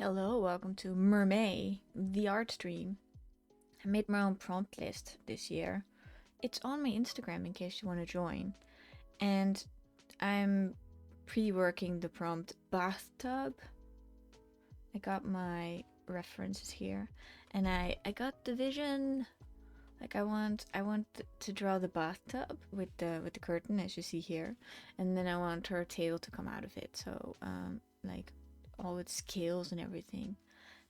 Hello, welcome to Mermay, the art stream. I made my own prompt list this year. It's on my Instagram in case you want to join. And I'm pre-working the prompt bathtub. I got my references here and I got the vision. Like I want to draw the bathtub with the curtain as you see here, and then I want her tail to come out of it. So like all its scales and everything.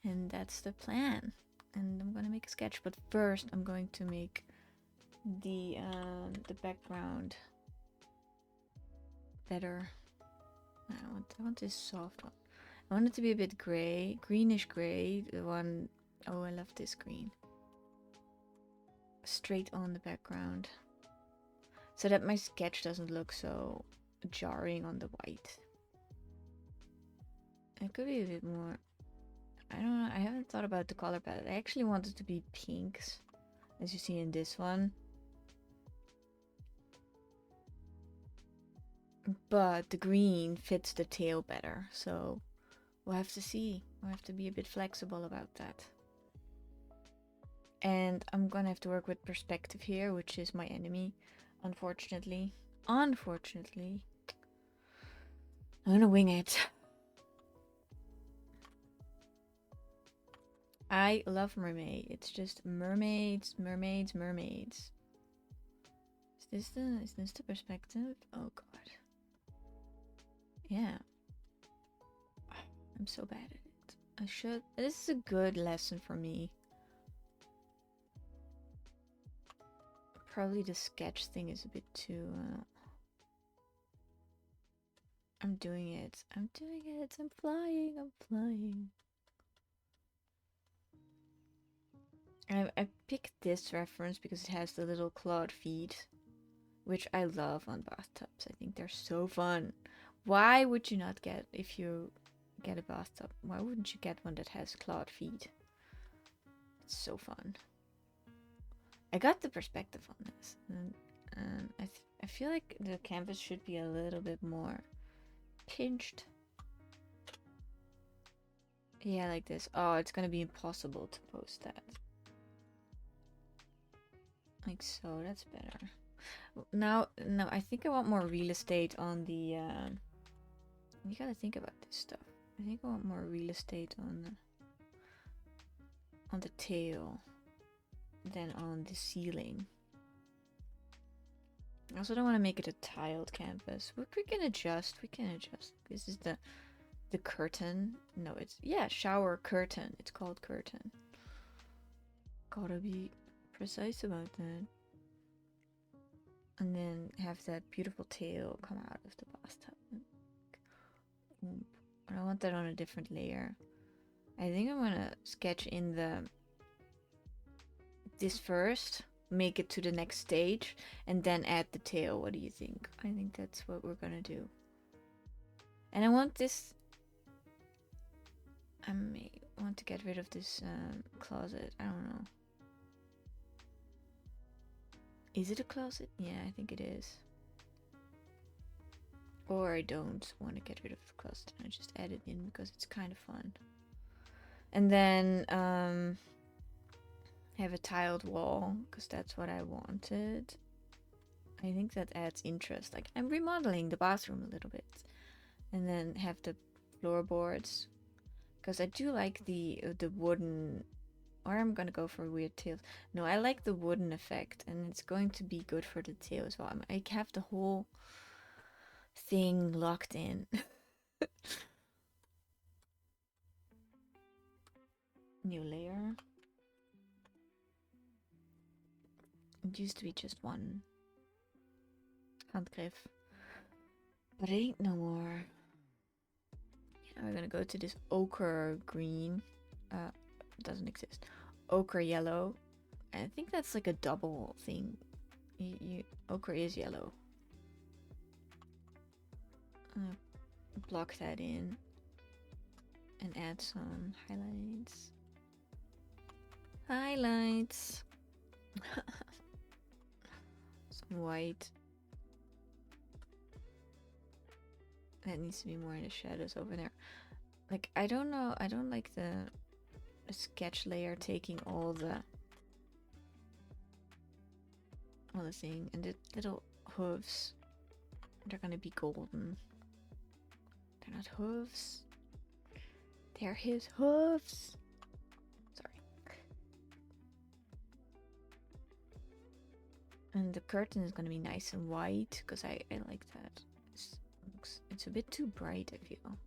And that's the plan. And I'm gonna make a sketch, but first I'm going to make the background better. I want this soft one. I want it to be a bit gray, greenish gray. The one, oh, I love this green. Straight on the background, so that my sketch doesn't look so jarring on the white. It could be a bit more. I don't know. I haven't thought about the color palette. I actually want it to be pinks, as you see in this one. But the green fits the tail better, so we'll have to see. We'll have to be a bit flexible about that. And I'm gonna have to work with perspective here, which is my enemy, unfortunately. Unfortunately. I'm gonna wing it. I love Mermay. It's just mermaids, mermaids, mermaids. Is this the perspective? Oh god. Yeah. I'm so bad at it. I should. This is a good lesson for me. Probably the sketch thing is a bit too. I'm doing it. I'm doing it. I'm flying. I'm flying. I picked this reference because it has the little clawed feet, which I love on bathtubs. I think they're so fun. Why would you not get, if you get a bathtub, why wouldn't you get one that has clawed feet? It's so fun. I got the perspective on this, and I feel like the canvas should be a little bit more pinched. Yeah, like this. Oh, it's gonna be impossible to post that. Like so, that's better. Now, I think I want more real estate on the. You gotta think about this stuff. I think I want more real estate on the tail than on the ceiling. I also don't want to make it a tiled canvas. We can adjust. We can adjust. This is the curtain. No, it's shower curtain. It's called curtain. Gotta be precise about that. And then have that beautiful tail come out of the bathtub. And I want that on a different layer. I think I'm gonna sketch in this first, make it to the next stage, and then add the tail. What do you think? I think that's what we're gonna do. And I want this. I may want to get rid of this closet. I don't know. Is it a closet? Yeah, I think it is. Or I don't want to get rid of the closet. I just add it in because it's kind of fun. And then have a tiled wall because that's what I wanted. I think that adds interest. Like I'm remodeling the bathroom a little bit. And then have the floorboards because I do like the wooden. Or I'm gonna go for weird tails. No, I like the wooden effect, and it's going to be good for the tail as well. I have the whole thing locked in. New layer. It used to be just one handgriff, but it ain't no more. Yeah, we're gonna go to this ochre green. Doesn't exist. Ochre yellow. I think that's like a double thing. Ochre is yellow. Block that in and add some highlights. Highlights. Some white. That needs to be more in the shadows over there. Like, I don't know. I don't like the sketch layer taking all the thing, and the little hooves. They're gonna be golden. They're not hooves. They're his hooves. Sorry. And the curtain is gonna be nice and white because I like that. It's a bit too bright, I feel.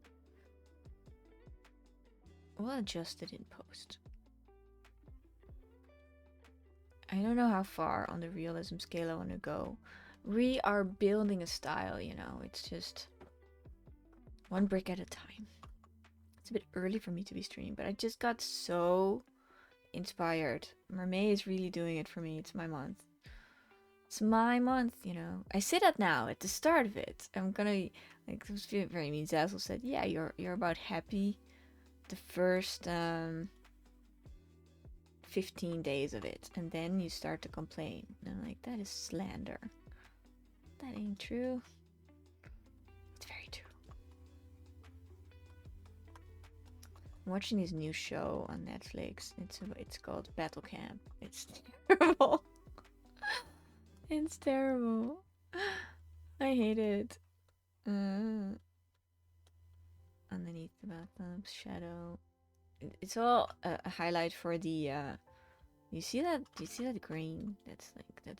We'll adjust it in post. I don't know how far on the realism scale I want to go. We are building a style, you know. It's just one brick at a time. It's a bit early for me to be streaming, but I just got so inspired. Mermay is really doing it for me. It's my month. It's my month, you know. I say that now at the start of it. I'm gonna, like, it was very mean. Zazzle said, yeah, you're about happy the first 15 days of it, and then you start to complain. And I'm like, that is slander. That ain't true. It's very true. I'm watching this new show on Netflix. It's called Battle Camp. It's terrible. It's terrible. I hate it. Underneath the bathtub, shadow. It's all a highlight for the. You see that? Do you see that green? That's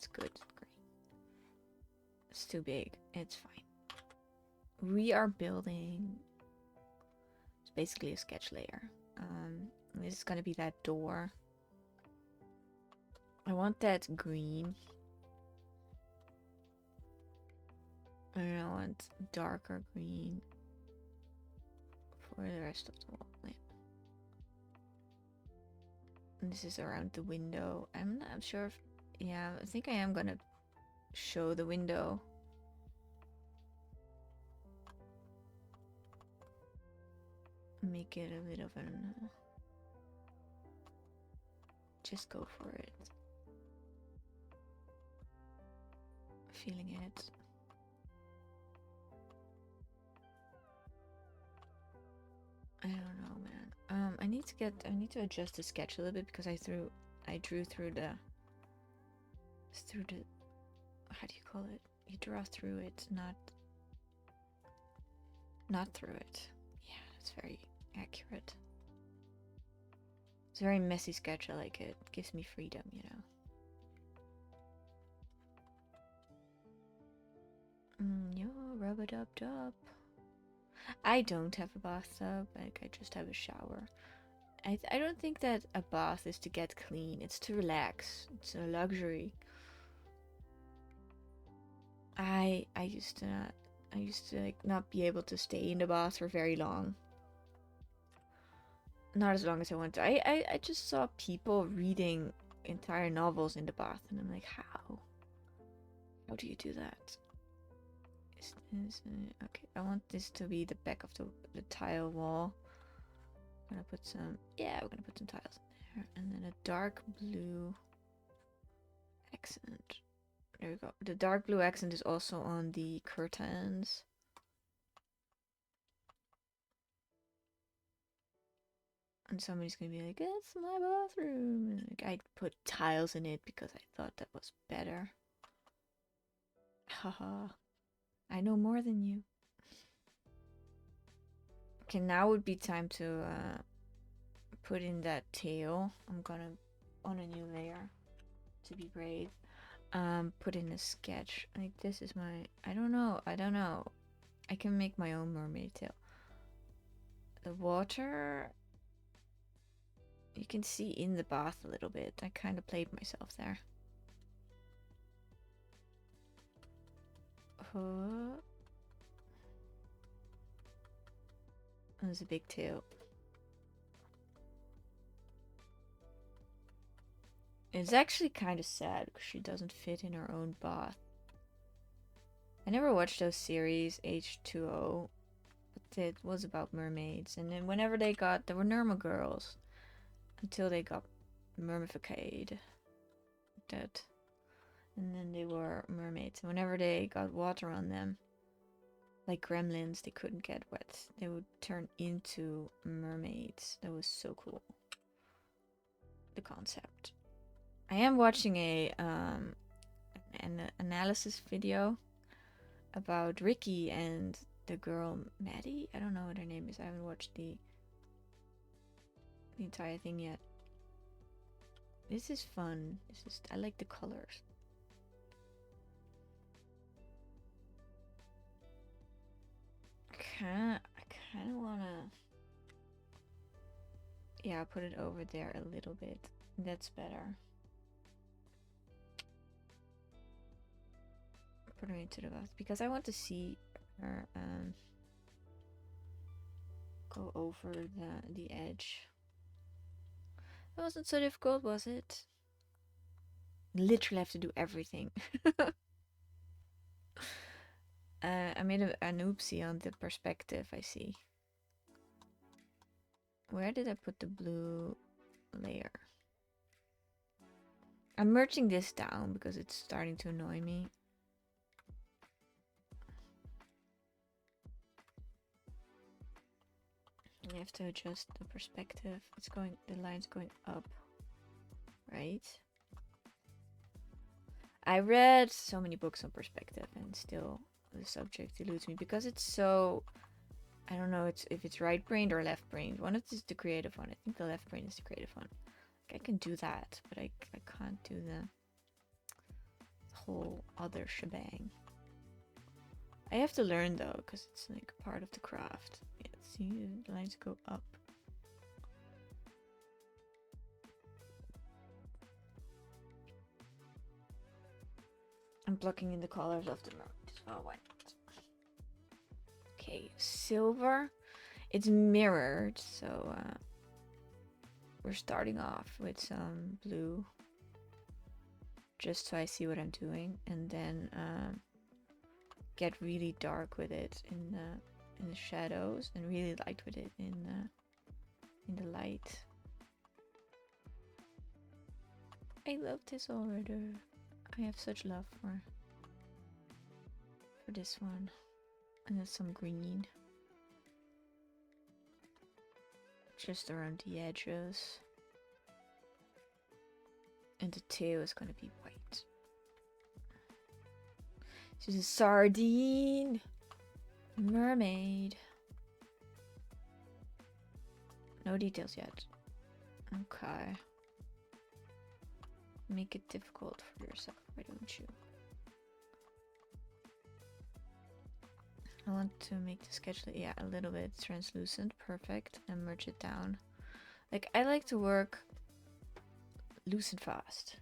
good green. It's too big. It's fine. We are building. It's basically a sketch layer. This is gonna be that door. I want that green. And I want darker green for the rest of the wall. And this is around the window. I'm not sure if... Yeah, I think I am gonna show the window. Make it a bit of an... just go for it. Feeling it. I don't know, man. I need to adjust the sketch a little bit because I drew through the, how do you call it? You draw through it, not through it. Yeah, that's very accurate. It's a very messy sketch. I like it. It gives me freedom, you know. Yo, rub-a-dub-dub. I don't have a bathtub. Like, I just have a shower. I don't think that a bath is to get clean. It's to relax. It's a luxury. I used to like not be able to stay in the bath for very long. Not as long as I want to. I just saw people reading entire novels in the bath, and I'm like, how? How do you do that? Is this okay? I want this to be the back of the tile wall. I'm gonna put some. Yeah, we're gonna put some tiles in there, and then a dark blue accent. There we go. The dark blue accent is also on the curtains. And somebody's gonna be like, it's my bathroom. And like, I put tiles in it because I thought that was better. Haha. I know more than you. Okay, now would be time to put in that tail. I'm gonna, on a new layer, to be brave, put in a sketch. Like, this is my, I don't know. I can make my own mermaid tail. The water... You can see in the bath a little bit. I kind of played myself there. There's a big tail. It's actually kind of sad because she doesn't fit in her own bath. I never watched those series, H2O, but it was about mermaids. And then whenever they were Norma girls. Until they got mermified. Dead. And then they were mermaids. And whenever they got water on them, like gremlins, they couldn't get wet. They would turn into mermaids. That was so cool. The concept. I am watching an analysis video about Ricky and the girl Maddie. I don't know what her name is. I haven't watched the entire thing yet. This is fun. I like the colors. I kind of wanna. Yeah, put it over there a little bit. That's better. Put her into the left because I want to see her go over the edge. It wasn't so difficult, was it? Literally have to do everything. I made an oopsie on the perspective, I see. Where did I put the blue layer? I'm merging this down because it's starting to annoy me. You have to adjust the perspective. The line's going up, right? I read so many books on perspective and still the subject eludes me because it's so, I don't know if it's right-brained or left-brained. One of this is the creative one. I think the left brain is the creative one. Like, I can do that, but I can't do the whole other shebang. I have to learn though, because it's like part of the craft. Yeah, see, the lines go up. I'm blocking in the colors of the mermaid. Oh, why not? Okay, silver. It's mirrored, so we're starting off with some blue, just so I see what I'm doing, and then get really dark with it in the shadows, and really light with it in the light. I love this already. I have such love for this one. And then some green. Just around the edges. And the tail is gonna be white. She's a sardine. Mermaid. No details yet. Okay. Make it difficult for yourself, why don't you? I want to make the sketch, yeah, a little bit translucent, perfect, and merge it down. Like, I like to work loose and fast.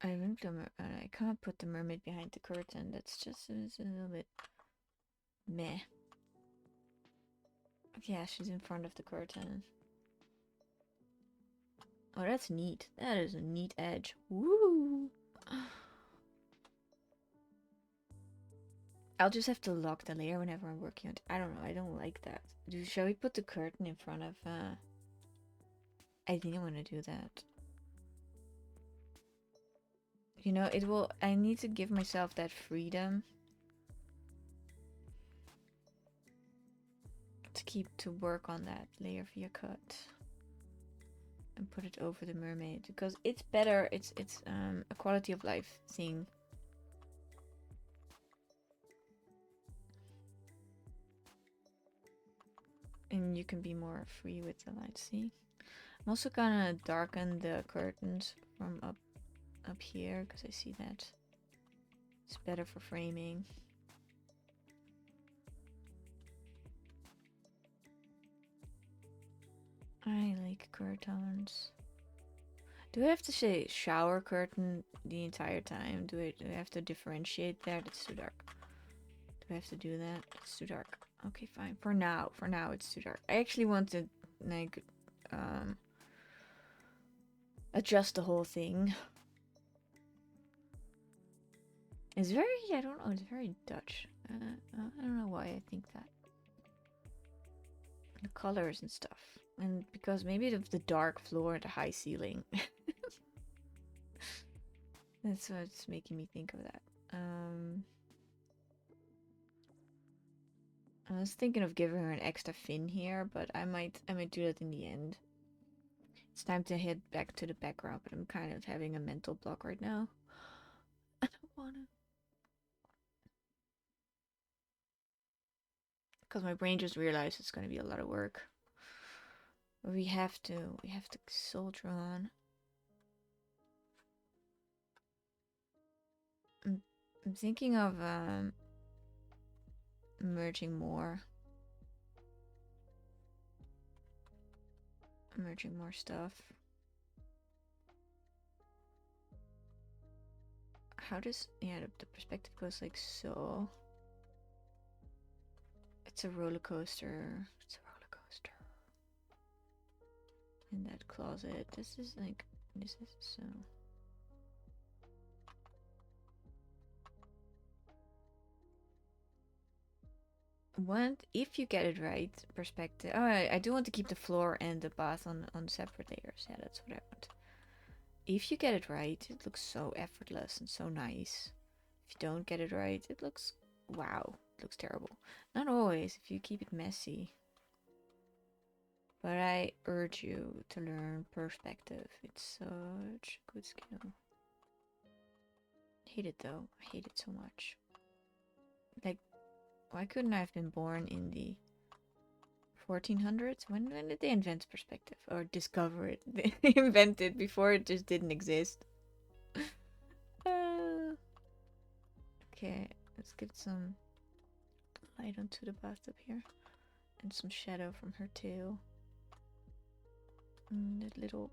I can't put the mermaid behind the curtain. That's just it's a little bit meh. Yeah, she's in front of the curtain. Oh, that's neat. That is a neat edge. Woo! I'll just have to lock the layer whenever I'm working on it. I don't know. I don't like that. Shall we put the curtain in front of... I think I'm gonna do that. You know, it will... I need to give myself that freedom to work on that layer via cut. And put it over the mermaid. Because it's better. It's a quality of life thing. And you can be more free with the light, see? I'm also gonna darken the curtains from up here, because I see that it's better for framing. I like curtains. Do I have to say shower curtain the entire time? Do I have to differentiate that? It's too dark. Do I have to do that? It's too dark. Okay, fine. For now it's too dark. I actually want to like adjust the whole thing. It's very, I don't know, it's very Dutch. I don't know why I think that. The colors and stuff. And because maybe of the dark floor and the high ceiling. That's what's making me think of that. I was thinking of giving her an extra fin here, but I might do that in the end. It's time to head back to the background, but I'm kind of having a mental block right now. I don't wanna. Because my brain just realized it's gonna be a lot of work. But we have to soldier on. I'm thinking of merging more stuff. How does the perspective goes like so. It's a roller coaster. It's a roller coaster. In that closet. This is so. If you get it right, perspective. Oh, I do want to keep the floor and the bath on separate layers. Yeah, that's what I want. If you get it right, it looks so effortless and so nice. If you don't get it right, it looks wow. It looks terrible. Not always. If you keep it messy. But I urge you to learn perspective. It's such a good skill. I hate it though. I hate it so much. Like, why couldn't I have been born in the 1400s? When did they invent perspective? Or discover it? They invented before it just didn't exist. Okay, let's get some light onto the bathtub here. And some shadow from her tail. And that little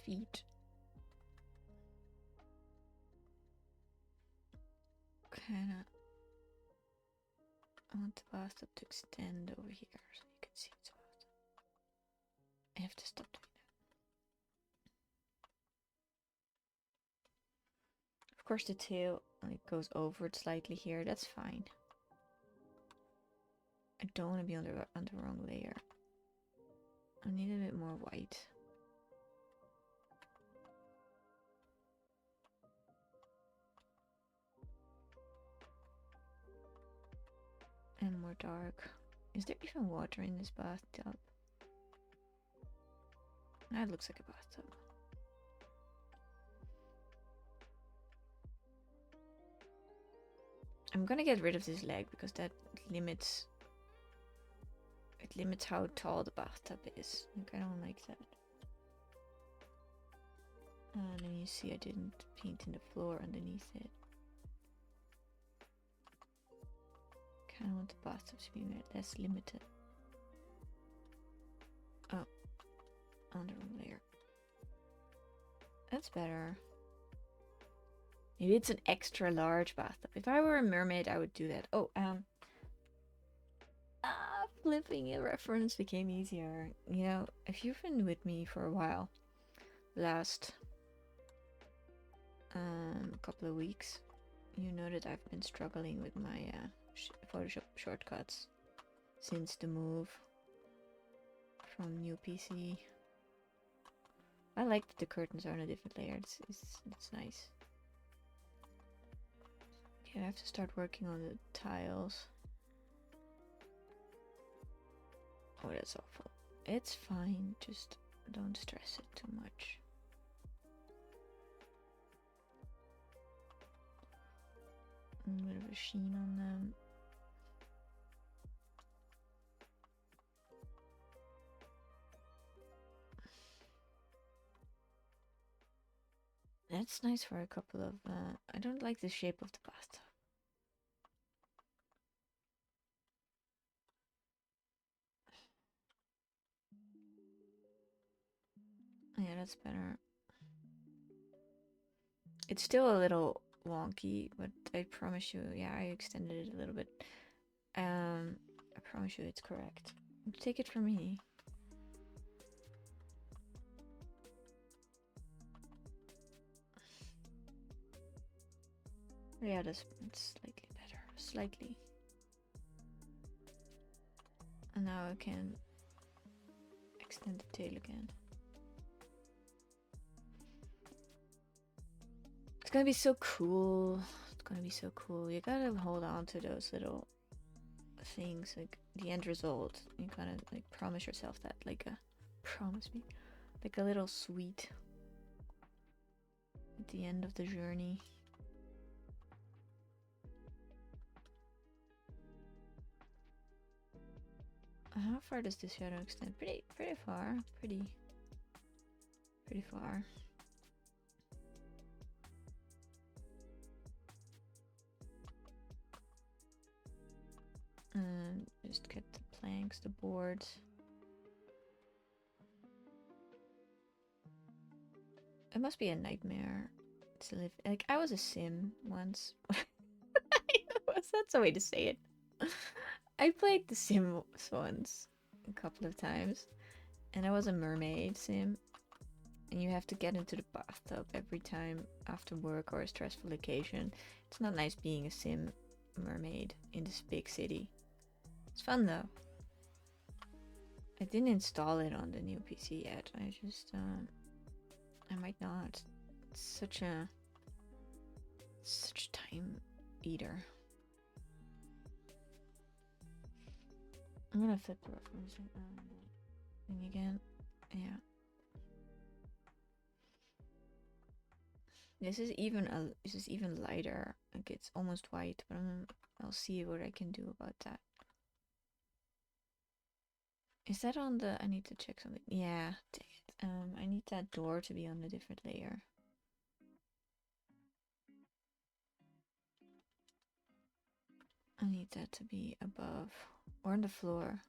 feet. Kinda. I want the bathtub to extend over here so you can see it's a bathtub. I have to stop doing that. Of course the tail goes over it slightly here. That's fine. I don't want to be on the wrong layer. I need a bit more white. And more dark. Is there even water in this bathtub? That looks like a bathtub. I'm gonna get rid of this leg because that limits how tall the bathtub is. Like, I don't like that. And then you see I didn't paint in the floor underneath it. Kinda want the bathtub to be less limited. Oh, on the wrong layer. That's better. Maybe it's an extra large bathtub. If I were a mermaid, I would do that. Oh, flipping a reference became easier. You know, if you've been with me for a while, last couple of weeks, you know that I've been struggling with my Photoshop shortcuts since the move from new PC. I like that the curtains are on a different layer. It's nice. Okay, I have to start working on the tiles. Oh, that's awful. It's fine, just don't stress it too much. A bit of a sheen on them. That's nice for a couple of... I don't like the shape of the bathtub. Yeah, that's better. It's still a little wonky, but I promise you, yeah, I extended it a little bit. I promise you it's correct. Take it from me. Yeah, that's slightly better. Slightly. And now I can extend the tail again. It's gonna be so cool. It's gonna be so cool. You gotta hold on to those little things, like the end result. You kind of like promise yourself that, like a promise me, like a little sweet at the end of the journey. How far does this shadow extend? Pretty far. Pretty far. And just get the planks, the boards. It must be a nightmare to live. Like, I was a sim once. That's the way to say it. I played The Sims once a couple of times, and I was a mermaid sim, and you have to get into the bathtub every time after work or a stressful occasion. It's not nice being a sim mermaid in this big city. It's fun though. I didn't install it on the new PC yet. I just I might not. It's such a time eater. I'm gonna flip the reference thing again. Yeah. This is even lighter. Like, it's almost white, but I'll see what I can do about that. Is that on the? I need to check something. Yeah, dang it. I need that door to be on a different layer. I need that to be above or on the floor.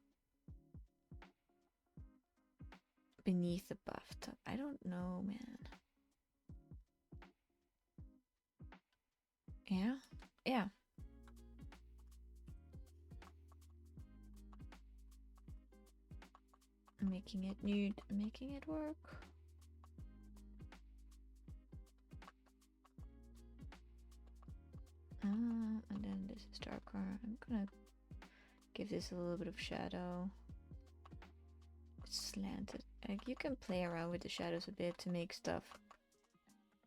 Beneath the bathtub. I don't know, man. Yeah? Yeah. I'm making it nude. I'm making it work. And then this is darker. I'm gonna give this a little bit of shadow. It's slanted. Like, you can play around with the shadows a bit to make stuff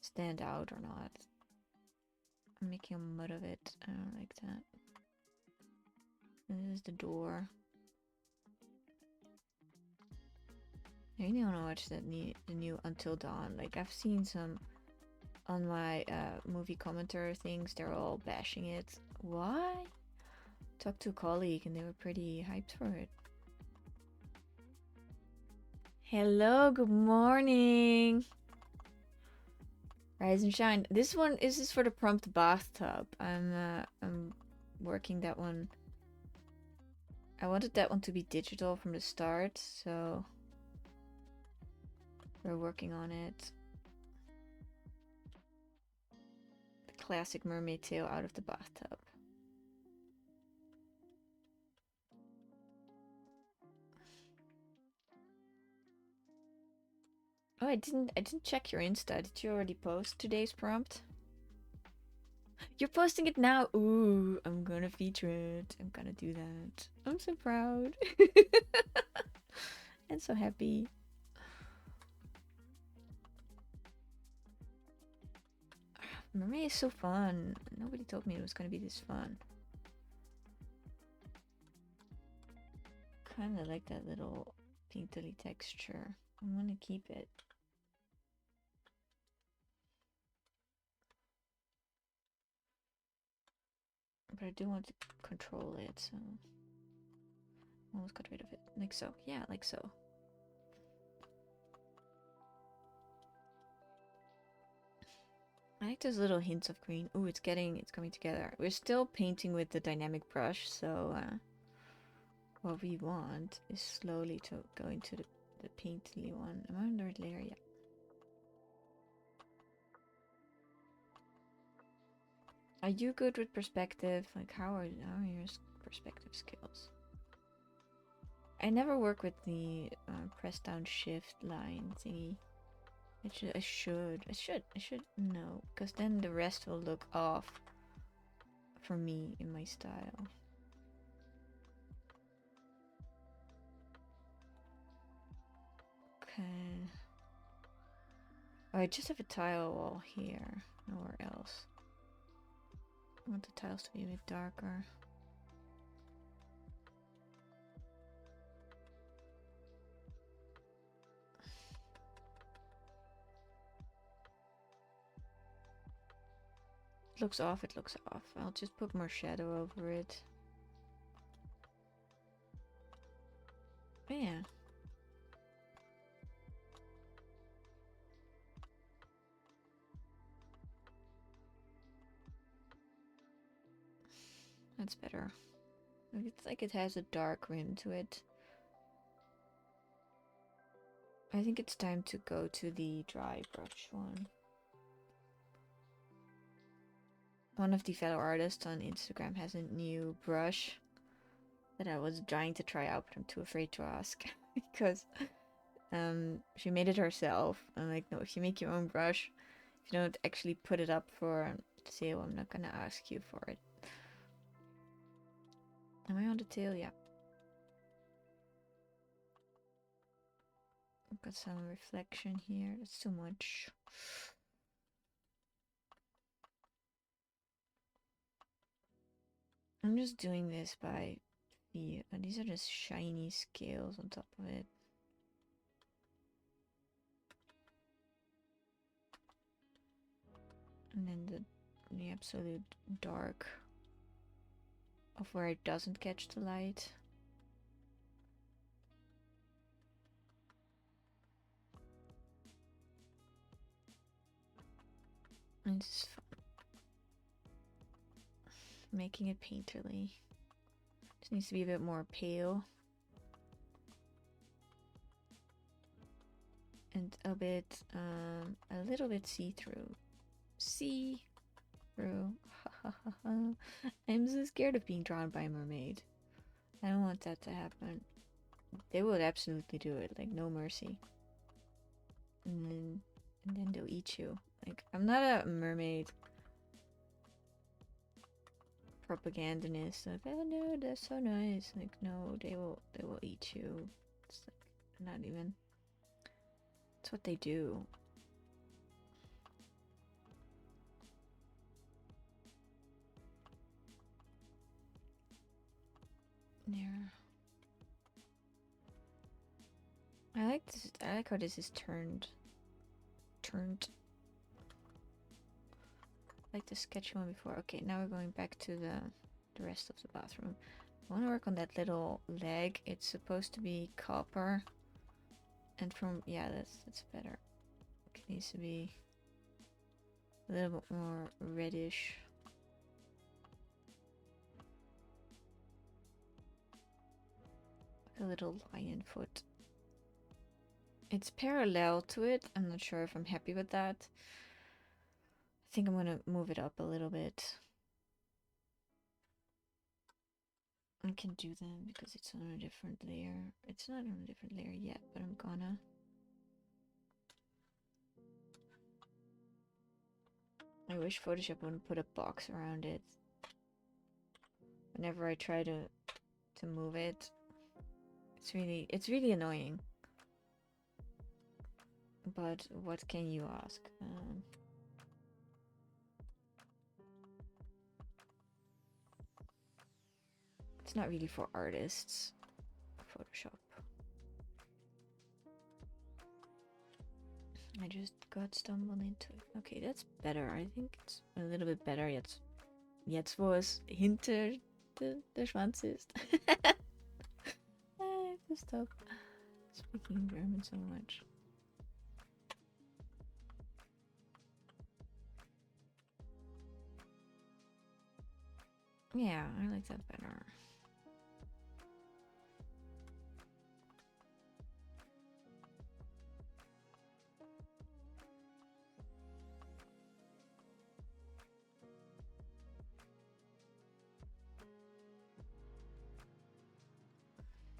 stand out or not. I'm making a mud of it. I don't like that. And this is the door. I really want to watch the new Until Dawn. Like, I've seen some on my movie commentator things. They're all bashing it. Why? Talked to a colleague and they were pretty hyped for it. Hello, good morning. Rise and shine. This is for the prompt bathtub. I'm working that one. I wanted that one to be digital from the start, so we're working on it. The classic mermaid tail out of the bathtub. Oh, I didn't check your Insta. Did you already post today's prompt? You're posting it now. Ooh, I'm gonna feature it. I'm gonna do that. I'm so proud. And so happy. Mermay is so fun. Nobody told me it was gonna be this fun. Kinda like that little painterly texture. I wanna keep it. But I do want to control it, so almost got rid of it. Like so. Yeah, like so. I like those little hints of green. Ooh, it's coming together. We're still painting with the dynamic brush, so what we want is slowly to go into the painterly one. Am I on the right layer? Yeah. Are you good with perspective? Like, how are your perspective skills? I never work with the press down shift line thingy. I should know, because then the rest will look off for me in my style. Okay. Oh, I just have a tile wall here, nowhere else. I want the tiles to be a bit darker. It looks off, it looks off. I'll just put more shadow over it. But yeah. That's better. It's like it has a dark rim to it. I think it's time to go to the dry brush one. One of the fellow artists on Instagram has a new brush that I was trying to try out, but I'm too afraid to ask because she made it herself. I'm like, no, if you make your own brush, if you don't actually put it up for sale, I'm not gonna ask you for it. Am I on the tail? Yeah. I've got some reflection here. That's too much. I'm just doing this by the... these are just shiny scales on top of it. And then the absolute dark of where it doesn't catch the light. And it's fun. Making it painterly. Just needs to be a bit more pale. And a little bit see-through. See-through. I'm so scared of being drawn by a mermaid. I don't want that to happen. They would absolutely do it, like no mercy. And then they'll eat you. Like, I'm not a mermaid propagandist. Like, oh no, that's so nice. Like, no, they will eat you. It's like not even. It's what they do. There. I like this. I like how this is turned. Like the sketchy one before. Okay, now we're going back to the rest of the bathroom. I want to work on that little leg. It's supposed to be copper. And from, yeah, that's better. It needs to be a little bit more reddish. Like a little lion foot. It's parallel to it. I'm not sure if I'm happy with that. I think I'm gonna move it up a little bit. I can do that because it's on a different layer. It's not on a different layer yet, but I'm gonna. I wish Photoshop wouldn't put a box around it. Whenever I try to move it, it's really annoying. But what can you ask? It's not really for artists. Photoshop. I just got stumbled into it. Okay, that's better. I think it's a little bit better. Jetzt wo es hinter der Schwanz ist. I have to stop speaking German so much. Yeah, I like that better.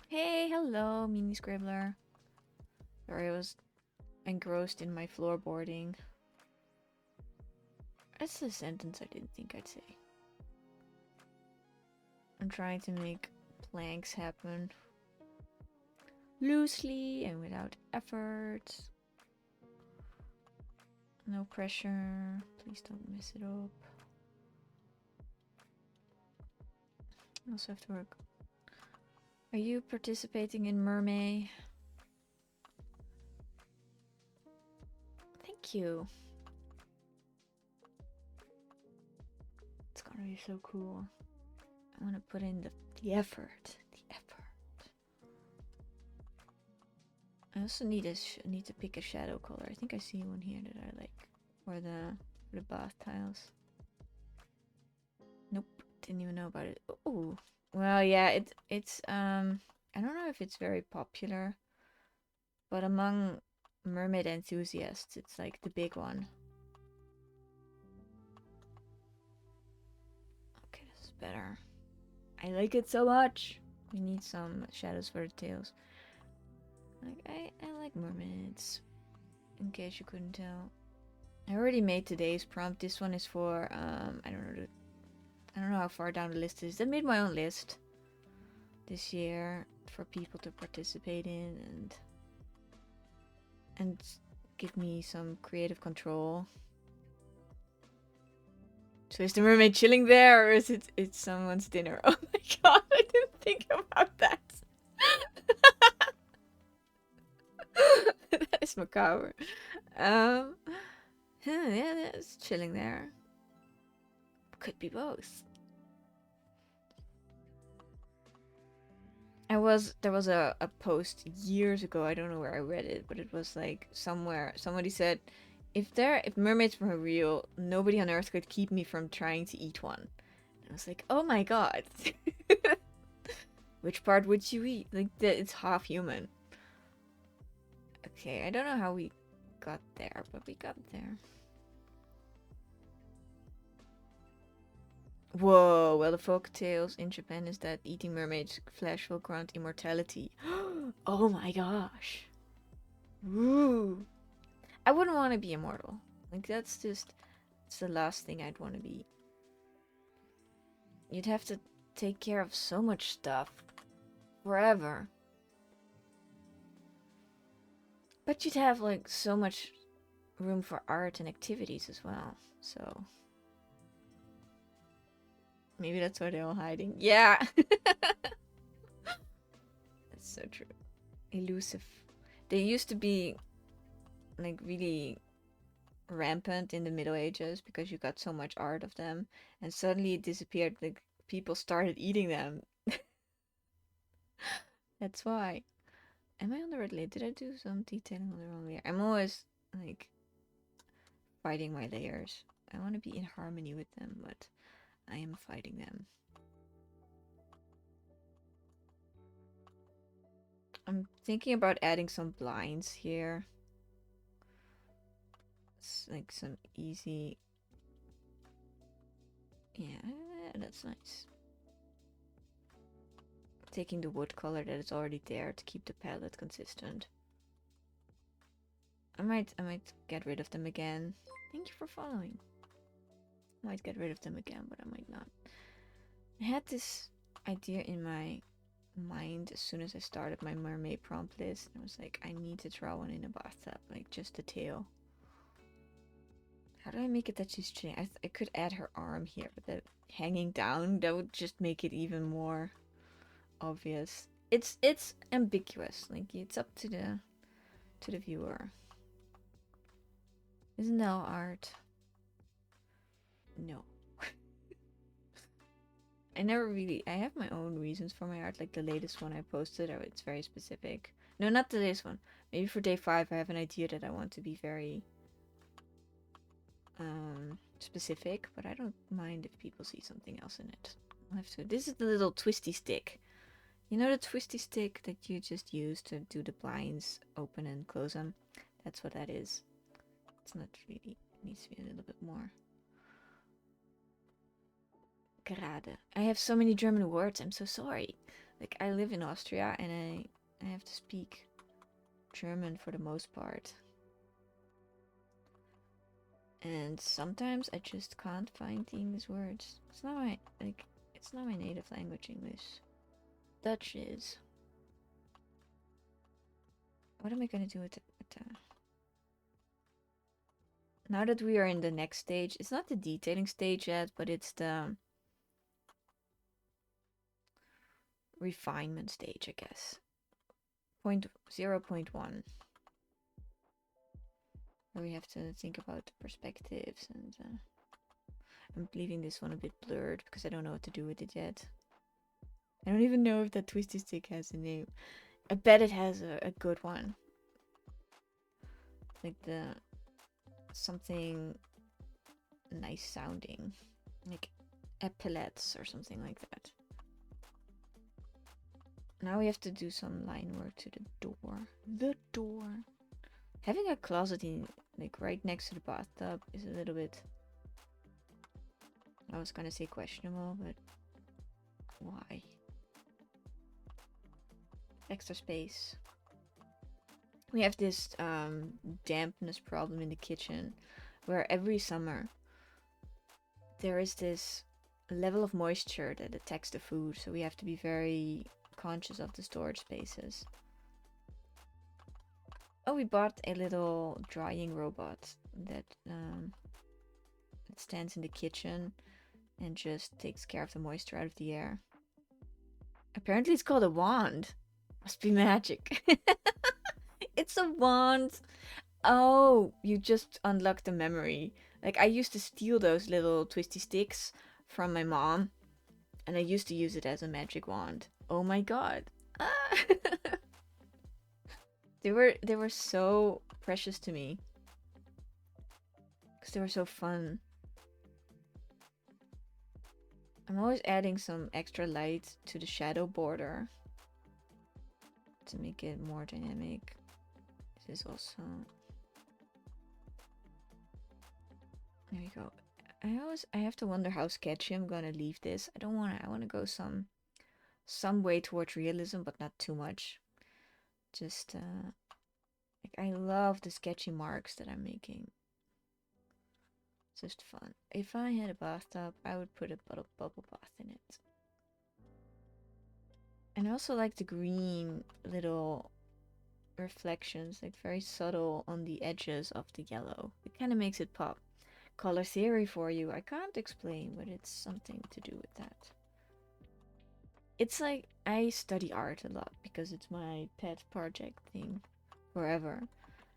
Hey, hello, Mini Scribbler. Sorry, I was engrossed in my floorboarding. That's a sentence I didn't think I'd say. I'm trying to make planks happen loosely and without effort. No pressure. Please don't mess it up. I also have to work. Are you participating in Mermay? Thank you. It's gonna be so cool. I want to put in the effort. The effort. I also need to pick a shadow color. I think I see one here that I like for the bath tiles. Nope, didn't even know about it. Oh, well, yeah, it's I don't know if it's very popular, but among mermaid enthusiasts, it's like the big one. Okay, this is better. I like it so much. We need some shadows for the tails. Like I like mermaids. In case you couldn't tell, I already made today's prompt. This one is for I don't know how far down the list is. I made my own list this year for people to participate in and give me some creative control. So is the mermaid chilling there, or is it's someone's dinner? Oh my god, I didn't think about that. That is macabre. Yeah, it's chilling there. Could be both. There was a post years ago, I don't know where I read it, but it was like somewhere somebody said if mermaids were real, nobody on earth could keep me from trying to eat one. And I was like, oh my god. Which part would you eat? Like it's half human. Okay, I don't know how we got there, but we got there. Whoa, well, the folk tales in Japan is that eating mermaid's flesh will grant immortality. Oh my gosh. Ooh. I wouldn't want to be immortal. Like, it's the last thing I'd want to be. You'd have to take care of so much stuff. Forever. But you'd have, like, so much room for art and activities as well. So maybe that's why they're all hiding. Yeah! That's so true. Elusive. They used to be, like, really rampant in the Middle Ages because you got so much art of them, and suddenly it disappeared. Like, people started eating them. That's why. Am I on the right layer? Did I do some detailing on the wrong layer? I'm always, like, fighting my layers. I want to be in harmony with them, but I am fighting them. I'm thinking about adding some blinds here. It's like some easy... Yeah, that's nice. Taking the wood color that is already there to keep the palette consistent. I might get rid of them again. Thank you for following. I might get rid of them again, but I might not. I had this idea in my mind as soon as I started my mermaid prompt list. I was like, I need to draw one in a bathtub, like just the tail. How do I make it that she's chilling? I could add her arm here, but that hanging down, that would just make it even more obvious. It's ambiguous. Like, it's up to the viewer. Isn't that art? No. I have my own reasons for my art. Like the latest one I posted, it's very specific. No, not the latest one. Maybe for day 5 I have an idea that I want to be very specific, but I don't mind if people see something else in it. I'll have to. This is the little twisty stick. You know the twisty stick that you just use to do the blinds, open and close them? That's what that is. It's not really, it needs to be a little bit more gerade. I have so many German words, I'm so sorry. Like, I live in Austria and I have to speak German for the most part. And sometimes I just can't find the English words. It's not my native language, English. Dutch is. What am I gonna do with the now that we are in the next stage? It's not the detailing stage yet, but it's the refinement stage, I guess. 0.1. Where we have to think about the perspectives, and I'm leaving this one a bit blurred because I don't know what to do with it yet. I don't even know if that twisty stick has a name. I bet it has a good one. Like something nice sounding. Like epaulets or something like that. Now we have to do some line work to the door. The door. Having a closet in, like, right next to the bathtub is a little bit... I was gonna say questionable, but why? Extra space. We have this dampness problem in the kitchen, where every summer there is this level of moisture that attacks the food, so we have to be very conscious of the storage spaces. Oh, we bought a little drying robot that stands in the kitchen and just takes care of the moisture out of the air. Apparently it's called a wand. Must be magic. It's a wand. Oh, you just unlocked the memory. Like, I used to steal those little twisty sticks from my mom, and I used to use it as a magic wand. Oh my god. Ah. They were so precious to me. Because they were so fun. I'm always adding some extra light to the shadow border to make it more dynamic. This is also... There we go. I have to wonder how sketchy I'm gonna leave this. I wanna go some way towards realism, but not too much. Just like, I love the sketchy marks that I'm making. It's just fun. If I had a bathtub, I would put a bubble bath in it. And I also like the green little reflections, like very subtle on the edges of the yellow. It kind of makes it pop. Color theory for you. I can't explain, but it's something to do with that. It's like, I study art a lot because it's my pet project thing forever.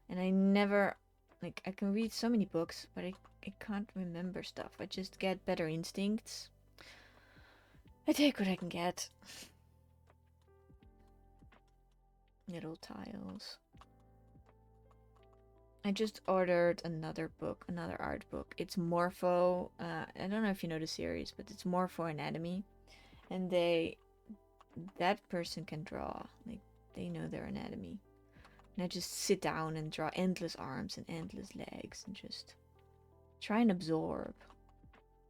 And I never, like, I can read so many books, but I can't remember stuff. I just get better instincts. I take what I can get. Little tiles. I just ordered another book, another art book. It's Morpho. I don't know if you know the series, but it's Morpho Anatomy. And that person can draw. Like, they know their anatomy. And I just sit down and draw endless arms and endless legs and just try and absorb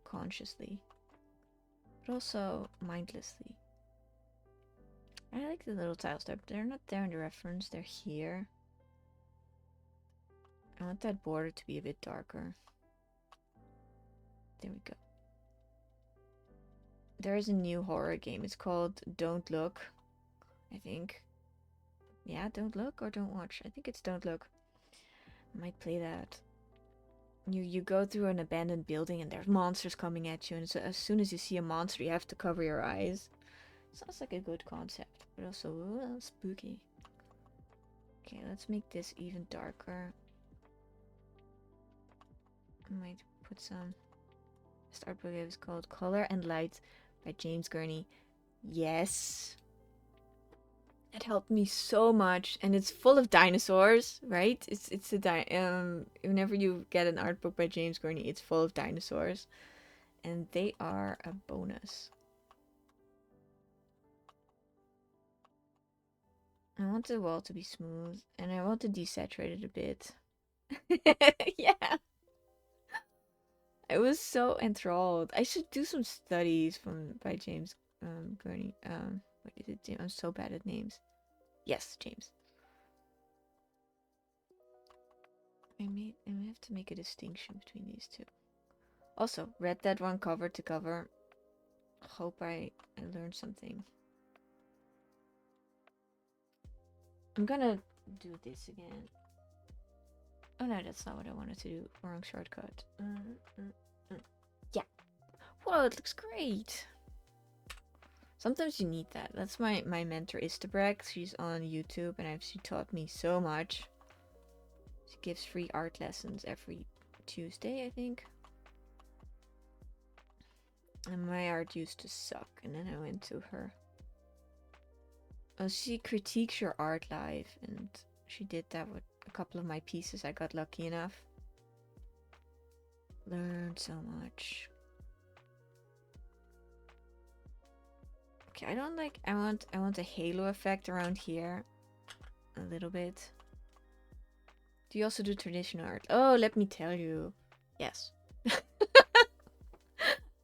consciously, but also mindlessly. I like the little tiles. They're not there in the reference. They're here. I want that border to be a bit darker. There we go. There is a new horror game. It's called Don't Look, I think. Yeah, Don't Look or Don't Watch. I think it's Don't Look. I might play that. You go through an abandoned building and there's monsters coming at you, and so as soon as you see a monster, you have to cover your eyes. Sounds like a good concept, but also a little spooky. Okay, let's make this even darker. I might put some... This art book is called Color and Light by James Gurney. Yes! It helped me so much, and it's full of dinosaurs, right? It's a whenever you get an art book by James Gurney, it's full of dinosaurs, and they are a bonus. I want the wall to be smooth, and I want to desaturate it a bit. Yeah. I was so enthralled. I should do some studies by James Gurney. What is it? I'm so bad at names. Yes, James. I have to make a distinction between these two. Also, read that one cover to cover. Hope I learned something. I'm gonna do this again. Oh no, that's not what I wanted to do. Wrong shortcut. Yeah. Whoa, it looks great. Sometimes you need that. That's my mentor Istabrek. She's on YouTube and she taught me so much. She gives free art lessons every Tuesday, I think. And my art used to suck, and then I went to her. Oh, she critiques your art live, and she did that with a couple of my pieces. I got lucky enough. Learned so much. Okay, I don't like. I want a halo effect around here, a little bit. Do you also do traditional art? Oh, let me tell you, yes.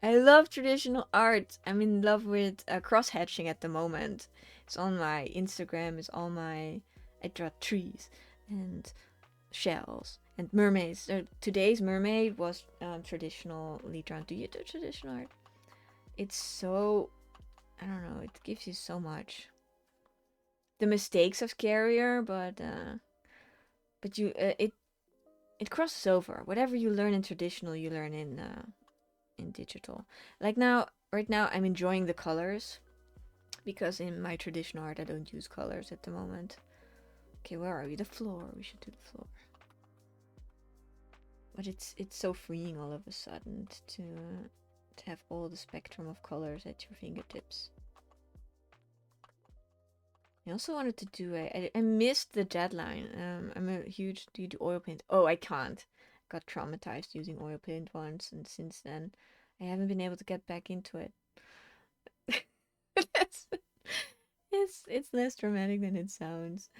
I love traditional art. I'm in love with cross hatching at the moment. It's on my Instagram. It's all my. I draw trees and shells and mermaids. Today's mermaid was traditionally drawn. Do you do traditional art? It's so. I don't know. It gives you so much. The mistakes are scarier, but you it crosses over. Whatever you learn in traditional, you learn in digital. Like right now, I'm enjoying the colors because in my traditional art, I don't use colors at the moment. Okay, where are we? The floor. We should do the floor. But it's so freeing all of a sudden to have all the spectrum of colors at your fingertips. I also wanted to do I missed the deadline. I'm a huge. Do you do oil paint? Oh, I can't. Got traumatized using oil paint once, and since then, I haven't been able to get back into it. It's less dramatic than it sounds.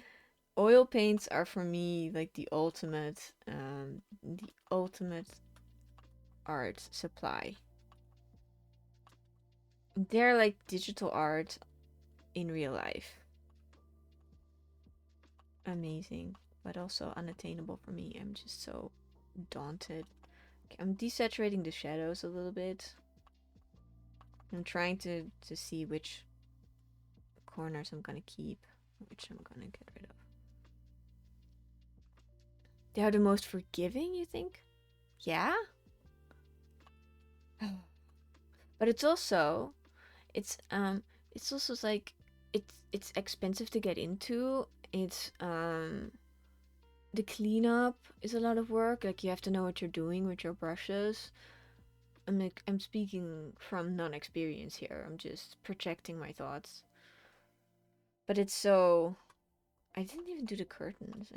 Oil paints are for me like the ultimate art supply. They're like digital art in real life. Amazing, but also unattainable for me. I'm just so daunted. Okay, I'm desaturating the shadows a little bit. I'm trying to see which corners I'm gonna keep, which I'm gonna get rid of. They are the most forgiving, you think? Yeah? But it's also like it's expensive to get into. It's the cleanup is a lot of work. Like you have to know what you're doing with your brushes. I'm speaking from non-experience here. I'm just projecting my thoughts. But it's so. I didn't even do the curtains.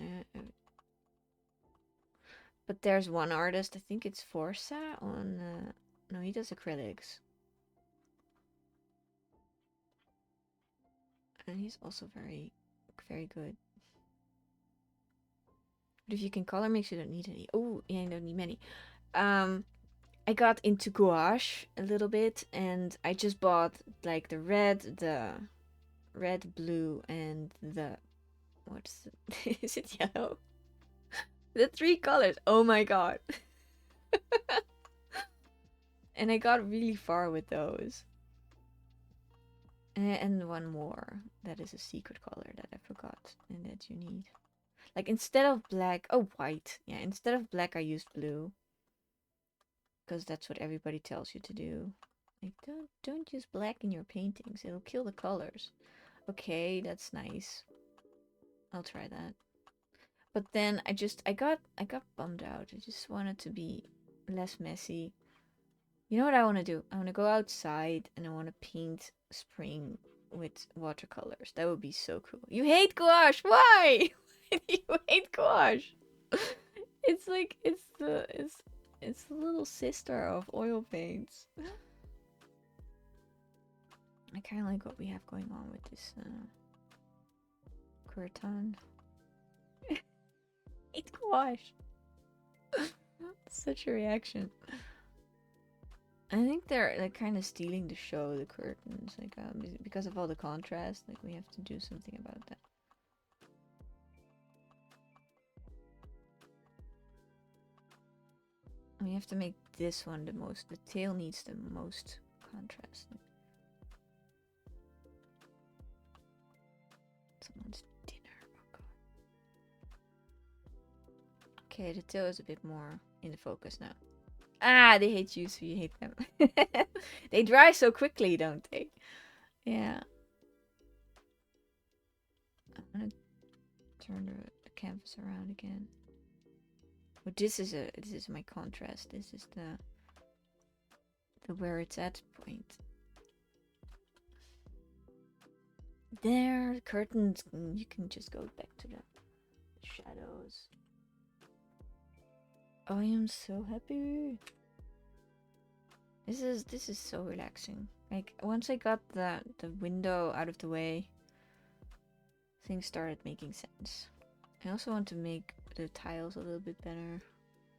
But there's one artist. I think it's Forza on. No, he does acrylics. And he's also very, very good. But if you can color mix, you don't need any. Oh, yeah, you don't need many. I got into gouache a little bit, and I just bought like the red, blue, and the what's is it yellow? The three colors. Oh my god! And I got really far with those. And one more that is a secret color that I forgot and that you need. Like instead of black, oh white. Yeah, instead of black I used blue. Because that's what everybody tells you to do. Like don't use black in your paintings. It'll kill the colors. Okay, that's nice. I'll try that. But then I got bummed out. I just wanted to be less messy. You know what I want to do? I want to go outside and I want to paint spring with watercolors. That would be so cool. You hate gouache. Why? Why do you hate gouache? It's like it's the little sister of oil paints. I kind of like what we have going on with this curtain. Hate gouache. Such a reaction. I think they're like kind of stealing the show, the curtains, like because of all the contrast. Like we have to do something about that. We have to make this one the most. The tail needs the most contrast. Someone's dinner. Oh god. Okay, the tail is a bit more in the focus now. Ah, they hate you, so you hate them. They dry so quickly, don't they? Yeah. I'm gonna turn the canvas around again. But this is my contrast. This is the where it's at point. There, curtains. You can just go back to the shadows. Oh, I am so happy. This is so relaxing. Like once I got the window out of the way, things started making sense. I also want to make the tiles a little bit better.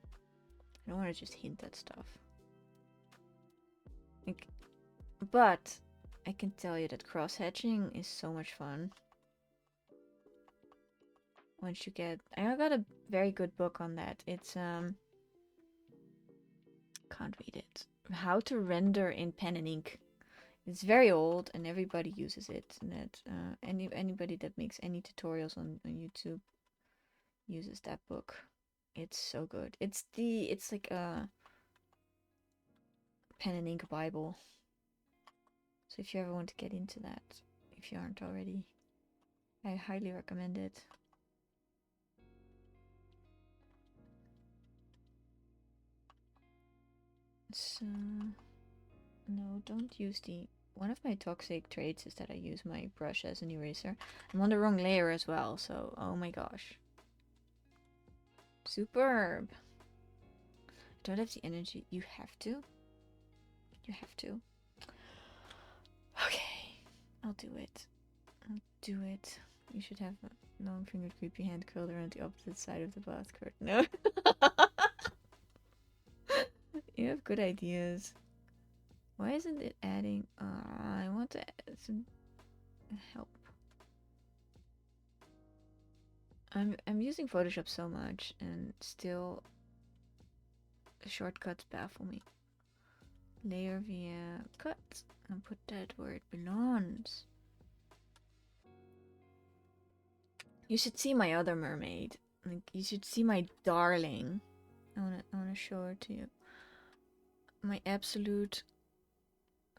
I don't want to just hint at stuff. Like, but I can tell you that cross-hatching is so much fun. Once you get... I got a very good book on that. It's, can't read it. How to render in pen and ink. It's very old and everybody uses it. And that, anybody that makes any tutorials on YouTube uses that book. It's so good. It's like a pen and ink Bible. So if you ever want to get into that, if you aren't already, I highly recommend it. So, no, don't use the... One of my toxic traits is that I use my brush as an eraser. I'm on the wrong layer as well, so oh my gosh. Superb. I don't have the energy. You have to. You have to. Okay, I'll do it. I'll do it. You should have a long-fingered creepy hand curled around the opposite side of the bath curtain. No. You have good ideas. Why isn't it adding? I want to add some help. I'm using Photoshop so much, and still the shortcuts baffle me. Layer via cut and put that where it belongs. You should see my other mermaid. Like you should see my darling. I wanna show her to you. My absolute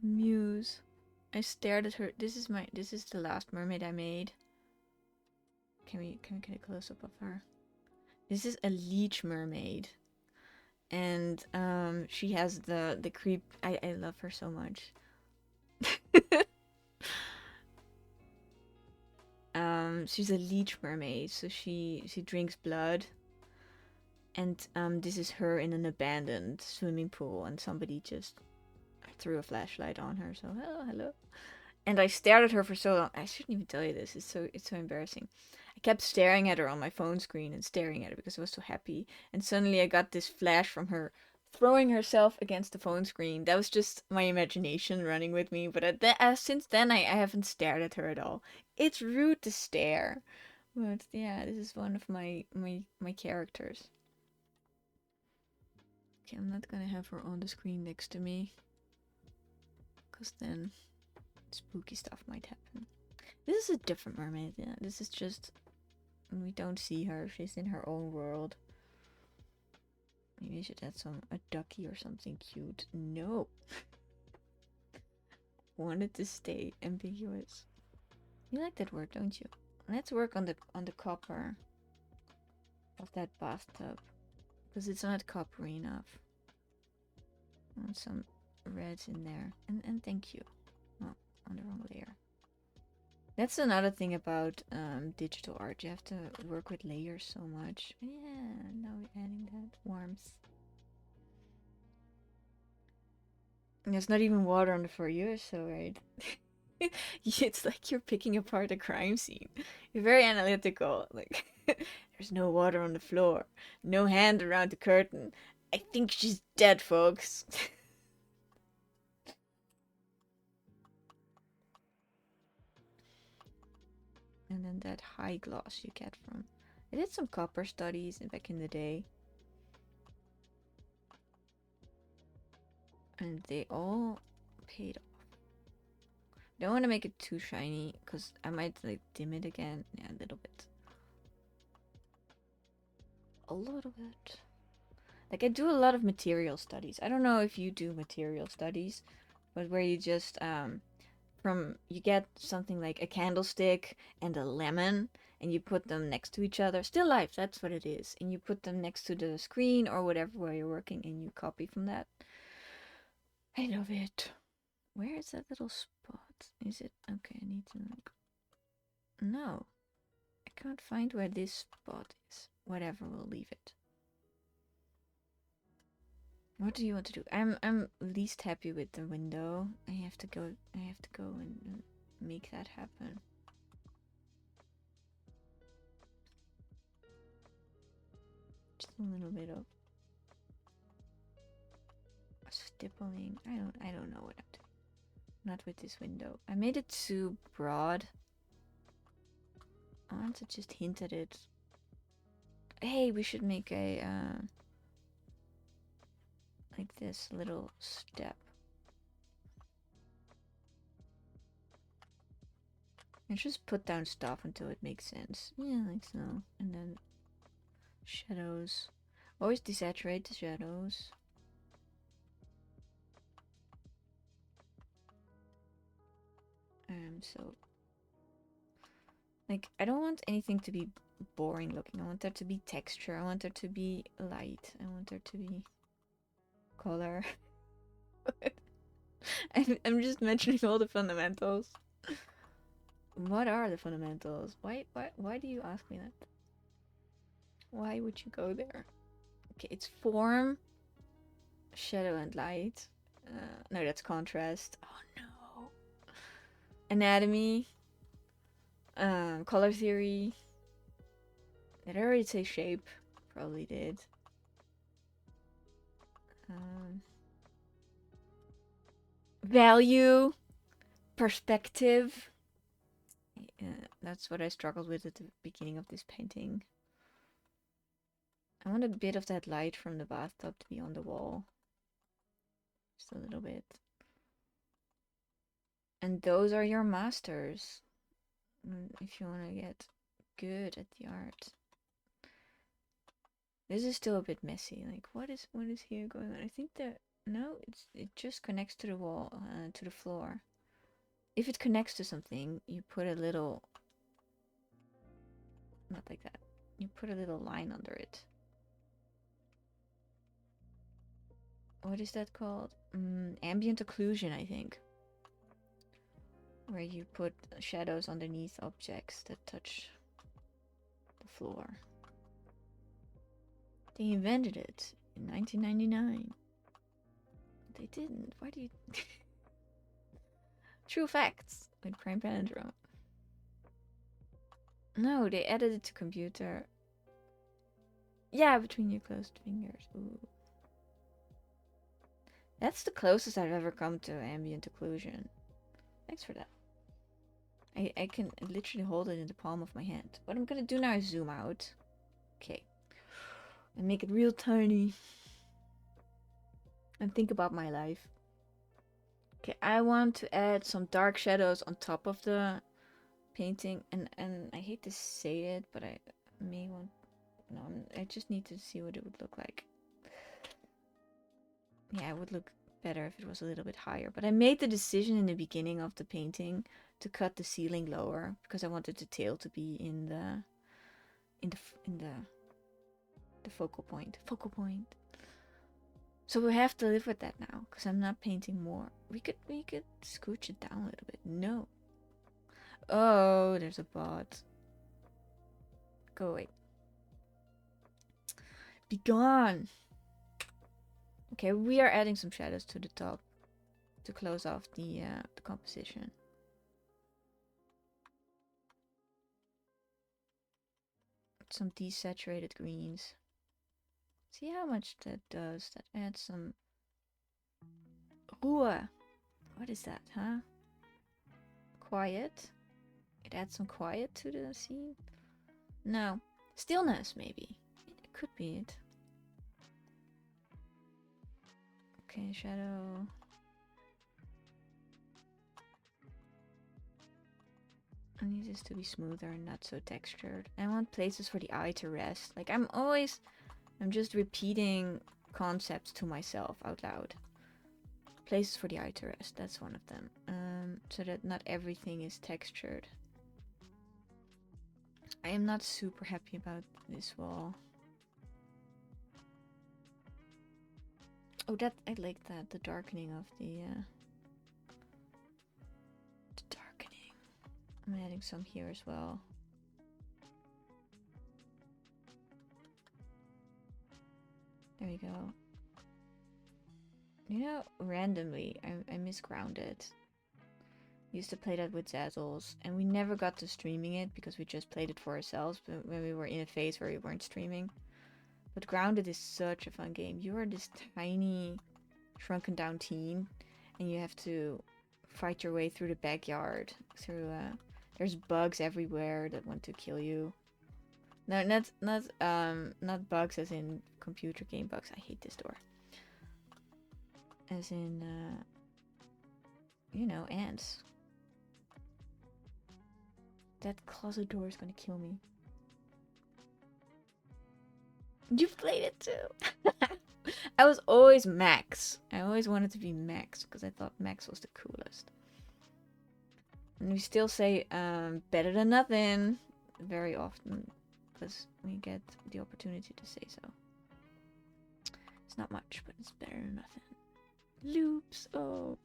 muse. I stared at her. This is the last mermaid I made. Can we get a close up of her? This is a leech mermaid. And she has the creep. I love her so much. She's a leech mermaid, so she drinks blood. And this is her in an abandoned swimming pool, and somebody just threw a flashlight on her. So hello. And I stared at her for so long. I shouldn't even tell you this. It's so embarrassing. I kept staring at her on my phone screen and staring at her because I was so happy. And suddenly I got this flash from her throwing herself against the phone screen. That was just my imagination running with me. But since then, I haven't stared at her at all. It's rude to stare. But yeah, this is one of my characters. Okay, I'm not gonna have her on the screen next to me, because then spooky stuff might happen. This is a different mermaid, yeah. This is just... We don't see her. She's in her own world. Maybe I should add a ducky or something cute. No. Wanted to stay ambiguous. You like that word, don't you? Let's work on the copper of that bathtub, because it's not coppery enough. I want some reds in there. And thank you. Oh, on the wrong layer. That's another thing about digital art. You have to work with layers so much. Yeah, now we're adding that warmth. There's not even water on the floor. You're so right. It's like you're picking apart a crime scene. You're very analytical. Like, there's no water on the floor. No hand around the curtain. I think she's dead, folks. And then that high gloss you get from... I did some copper studies back in the day. And they all paid off. Don't want to make it too shiny, because I might like dim it again. Yeah, a little bit. A little bit. Like, I do a lot of material studies. I don't know if you do material studies, but where you just you get something like a candlestick and a lemon, and you put them next to each other. Still life, that's what it is. And you put them next to the screen or whatever where you're working, and you copy from that. I love it. Where is that little spot? Is it okay? I need to like. No, I can't find where this spot is. Whatever, we'll leave it. What do you want to do? I'm least happy with the window. I have to go and make that happen. Just a little bit of stippling. I don't know what I'm doing. Not with this window. I made it too broad. I want to just hint at it. Hey, we should make a like this little step. And just put down stuff until it makes sense. Yeah, like so. And then shadows. Always desaturate the shadows. So like I don't want anything to be boring looking. I want there to be texture. I want there to be light. I want there to be color. I'm just mentioning all the fundamentals. What are the fundamentals? Why do you ask me that? Why would you go there? Okay, it's form, shadow and light. No, that's contrast. Oh no. Anatomy. Color theory. Did I already say shape? Probably did. Value. Perspective. That's what I struggled with at the beginning of this painting. I want a bit of that light from the bathtub to be on the wall. Just a little bit. And those are your masters. If you want to get good at the art. This is still a bit messy. Like, what is here going on? I think that no, it just connects to the wall, to the floor. If it connects to something, you put a little, not like that. You put a little line under it. What is that called? Ambient occlusion, I think. Where you put shadows underneath objects that touch the floor. They invented it in 1999. They didn't. Why do you... True facts with Prime Palindrome. No, they added it to computer. Yeah, between your closed fingers. Ooh. That's the closest I've ever come to ambient occlusion. Thanks for that. I can literally hold it in the palm of my hand. What I'm gonna do now is zoom out. Okay. And make it real tiny. And think about my life. Okay, I want to add some dark shadows on top of the painting. And I hate to say it, but I may want... No, I just need to see what it would look like. Yeah, it would look better if it was a little bit higher. But I made the decision in the beginning of the painting to cut the ceiling lower because I wanted the tail to be in the focal point. So we have to live with that now because I'm not painting more. We could scooch it down a little bit. No. Oh, there's a bot. Go away. Be gone. Okay, we are adding some shadows to the top to close off the composition. Some desaturated greens. See how much that does. That adds some Ruhe. What is that, huh? Quiet. It adds some quiet to the scene. No. Stillness, maybe. It could be it. Okay, shadow. I need this to be smoother and not so textured. I want places for the eye to rest. Like, I'm just repeating concepts to myself out loud. Places for the eye to rest, that's one of them. So that not everything is textured. I am not super happy about this wall. Oh, that I like that, the darkening of the darkening. I'm adding some here as well. There we go. You know, randomly, I miss Grounded. Used to play that with Zazzles, and we never got to streaming it because we just played it for ourselves when we were in a phase where we weren't streaming. But Grounded is such a fun game. You are this tiny, shrunken down teen, and you have to fight your way through the backyard. There's bugs everywhere that want to kill you. No, not bugs as in computer game bugs. I hate this door. As in, you know, ants. That closet door is gonna kill me. You've played it too. I was always Max. I always wanted to be Max because I thought Max was the coolest. And we still say better than nothing very often because we get the opportunity to say so. It's not much, but it's better than nothing. Loops. Oh.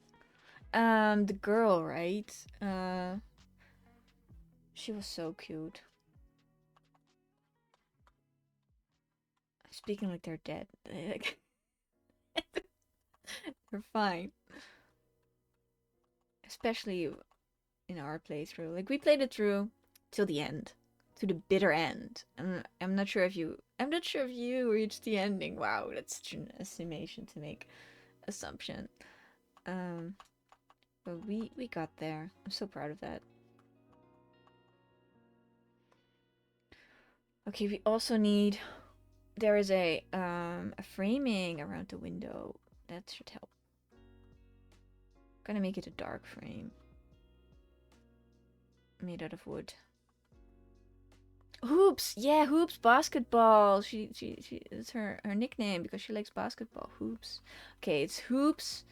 The girl, right? She was so cute. Speaking like they're dead. They're fine. Especially in our playthrough. Like, we played it through till the end. To the bitter end. I'm not sure if you reached the ending. Wow, that's such an estimation to make. Assumption. But we got there. I'm so proud of that. Okay, we also need... There is a framing around the window. That should help. Gonna make it a dark frame. Made out of wood. Hoops! Yeah, Hoops Basketball! She it's her nickname because she likes basketball. Hoops. Okay, it's Hoops,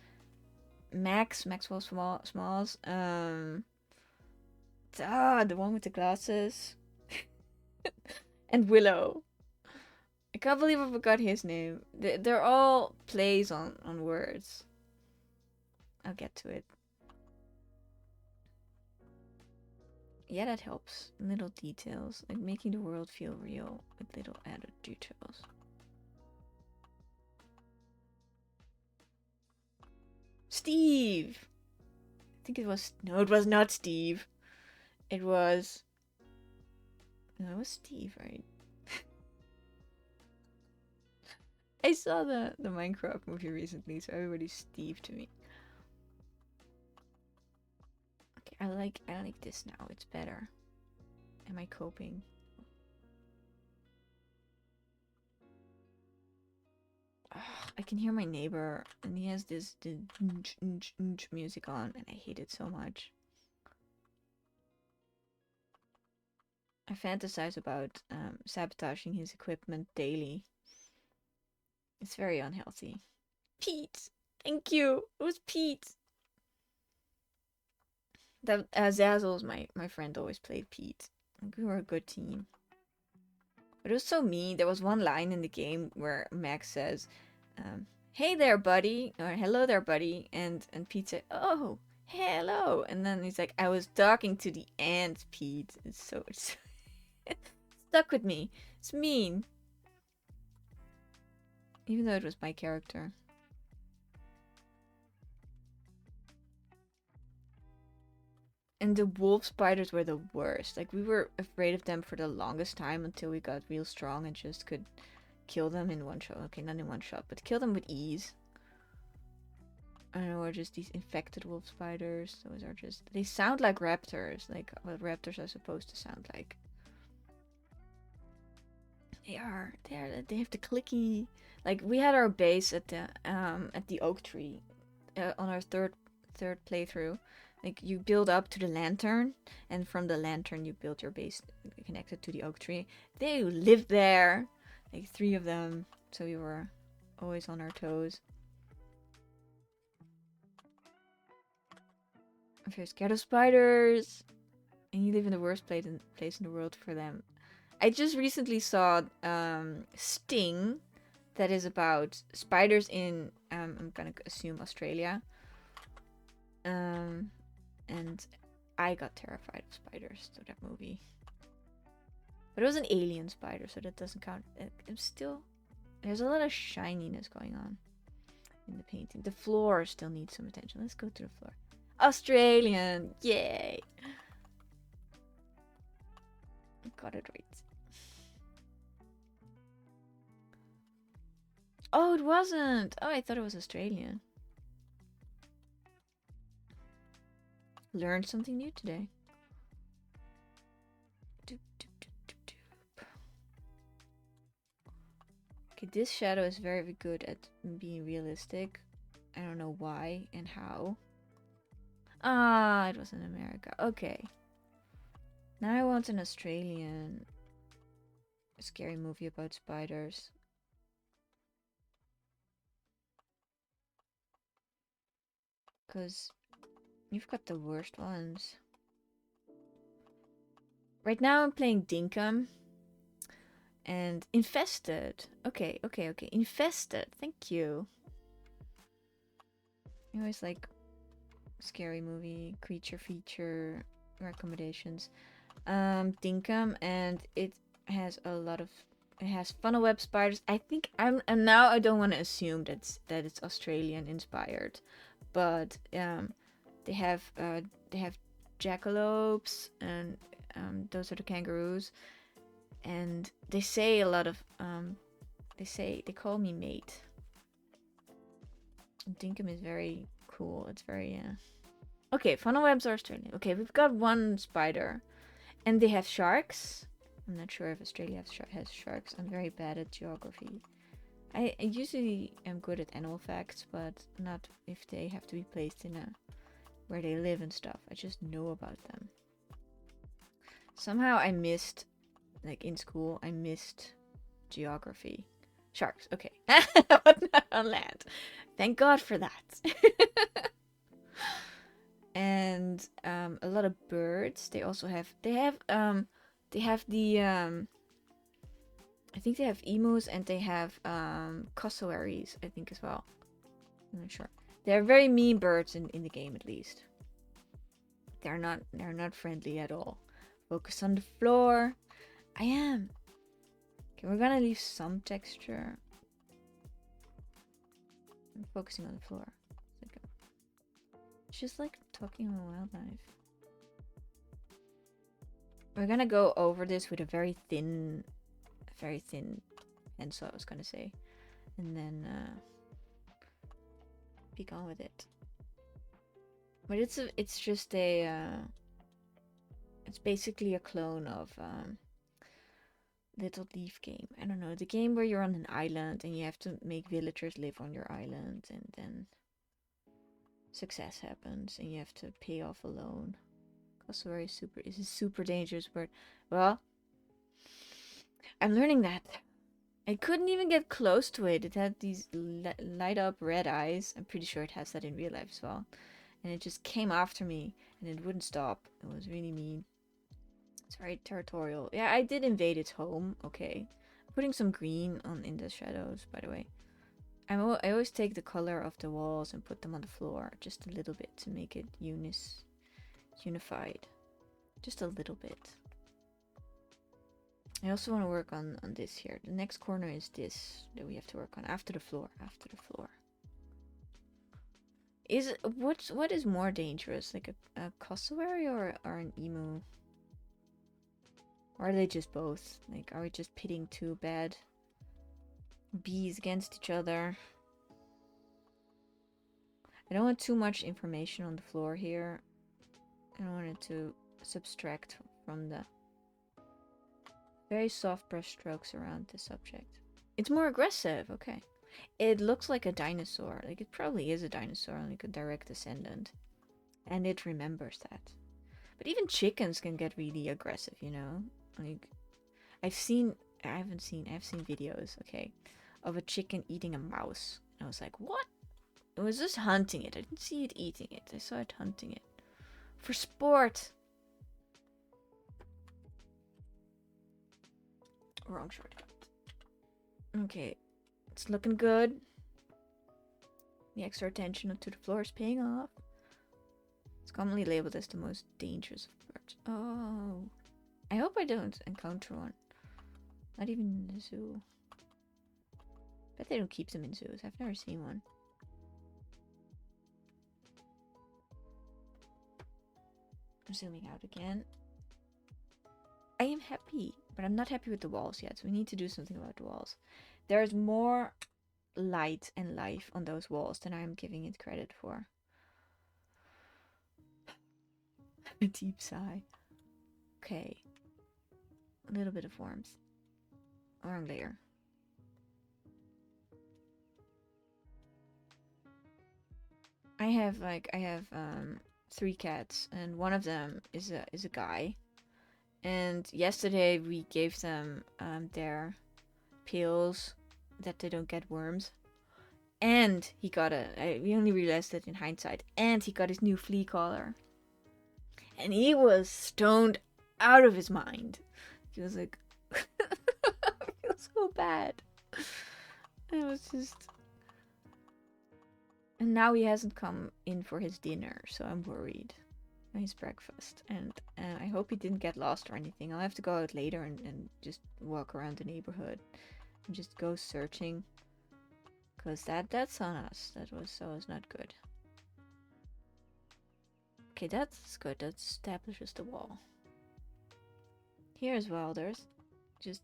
Maxwell Smalls, the one with the glasses. And Willow. I can't believe I forgot his name. They're all plays on words. I'll get to it. Yeah, that helps. Little details, like making the world feel real with little added details. Steve! I think it was... No, it was not Steve. It was... No, it was Steve, right? I saw the Minecraft movie recently, so everybody's Steve to me. Okay, I like this now. It's better. Am I coping? I can hear my neighbor, and he has this music on, and I hate it so much. I fantasize about sabotaging his equipment daily. It's very unhealthy. Pete! Thank you! It was Pete! That Zazzles, my friend, always played Pete. Like, we were a good team. But it was so mean. There was one line in the game where Max says, hey there, buddy, or hello there, buddy, and Pete said, oh, hello, and then he's like, I was talking to the ant, Pete. It's stuck with me. It's mean. Even though it was my character. And the wolf spiders were the worst. Like, we were afraid of them for the longest time until we got real strong and just could kill them in one shot. Okay, not in one shot, but kill them with ease. I don't know, or just these infected wolf spiders. Those are just... They sound like raptors. Like what raptors are supposed to sound like. They have the clicky... Like, we had our base at the oak tree on our third playthrough. Like, you build up to the lantern, and from the lantern you build your base connected to the oak tree. They lived there, like 3 of them, so we were always on our toes. I'm very scared of spiders. And you live in the worst place in the world for them. I just recently saw Sting, that is about spiders in I'm gonna assume Australia. And I got terrified of spiders through that movie. But it was an alien spider, so that doesn't count. It's still, there's a lot of shininess going on in the painting. The floor still needs some attention. Let's go to the floor. Australian, yay! Got it right. Oh, it wasn't. Oh, I thought it was Australian. Learned something new today. Doop, doop, doop, doop, doop. Okay, this shadow is very good at being realistic. I don't know why and how. Ah, it was in America. Okay. Now I want an Australian scary movie about spiders. Because you've got the worst ones. Right now I'm playing Dinkum. And Infested. Okay. Infested. Thank you. I always like scary movie, creature feature recommendations. Dinkum, and it has a lot of, it has funnel web spiders. I think and now I don't want to assume that it's Australian inspired, but they have jackalopes, and those are the kangaroos, and they say a lot of they call me mate. Dinkum is very cool. It's very okay, funnel webs are Australian. Okay, we've got one spider. And they have sharks. I'm not sure if Australia has sharks. I'm very bad at geography. I usually am good at animal facts, but not if they have to be placed in where they live and stuff. I just know about them. Somehow I missed, like in school, I missed geography. Sharks, okay. But not on land. Thank God for that. And a lot of birds. They also have the I think they have emus, and they have cassowaries, I think, as well. I'm not sure. They're very mean birds in the game, at least. They're not friendly at all. Focus on the floor. I am. Okay, we're gonna leave some texture. I'm focusing on the floor. It's just like talking about wildlife. We're gonna go over this with a very thin pencil, I was gonna say, and then be gone with it. But it's just a it's basically a clone of Little Leaf game. I don't know, the game where you're on an island and you have to make villagers live on your island, and then success happens and you have to pay off a loan. Cassowary is a super dangerous bird. Well, I'm learning that. I couldn't even get close to it. It had these light up red eyes. I'm pretty sure it has that in real life as well. And it just came after me and it wouldn't stop. It was really mean. It's very territorial. Yeah, I did invade its home. Okay. I'm putting some green in the shadows, by the way. I always take the color of the walls and put them on the floor just a little bit to make it unified. Just a little bit. I also want to work on this here. The next corner is this that we have to work on after the floor. What is more dangerous, like a cassowary or an emu? Or are they just both? Like, are we just pitting two bad bees against each other? I don't want too much information on the floor here. I don't want it to subtract from the very soft brush strokes around the subject. It's more aggressive, okay. It looks like a dinosaur. Like, it probably is a dinosaur, like a direct descendant. And it remembers that. But even chickens can get really aggressive, you know? Like, I've seen videos, okay, of a chicken eating a mouse. And I was like, what? It was just hunting it. I didn't see it eating it. I saw it hunting it. For sport. Wrong shortcut. Okay, it's looking good. The extra attention to the floor is paying off. It's commonly labeled as the most dangerous of birds. Oh, I hope I don't encounter one. Not even in the zoo. Bet they don't keep them in zoos. I've never seen one. I'm zooming out again. I am happy, but I'm not happy with the walls yet. So we need to do something about the walls. There's more light and life on those walls than I'm giving it credit for. A deep sigh. Okay. A little bit of warmth. Wrong layer. I have 3 cats, and one of them is a guy. And yesterday we gave them their pills that they don't get worms. And he got we only realized that in hindsight. And he got his new flea collar. And he was stoned out of his mind. He was like, I feel so bad. It was just... And now he hasn't come in for his dinner, so I'm worried. And his breakfast. And I hope he didn't get lost or anything. I'll have to go out later and just walk around the neighborhood. And just go searching. Because that's on us. That was not good. Okay, that's good. That establishes the wall. Here as well, there's just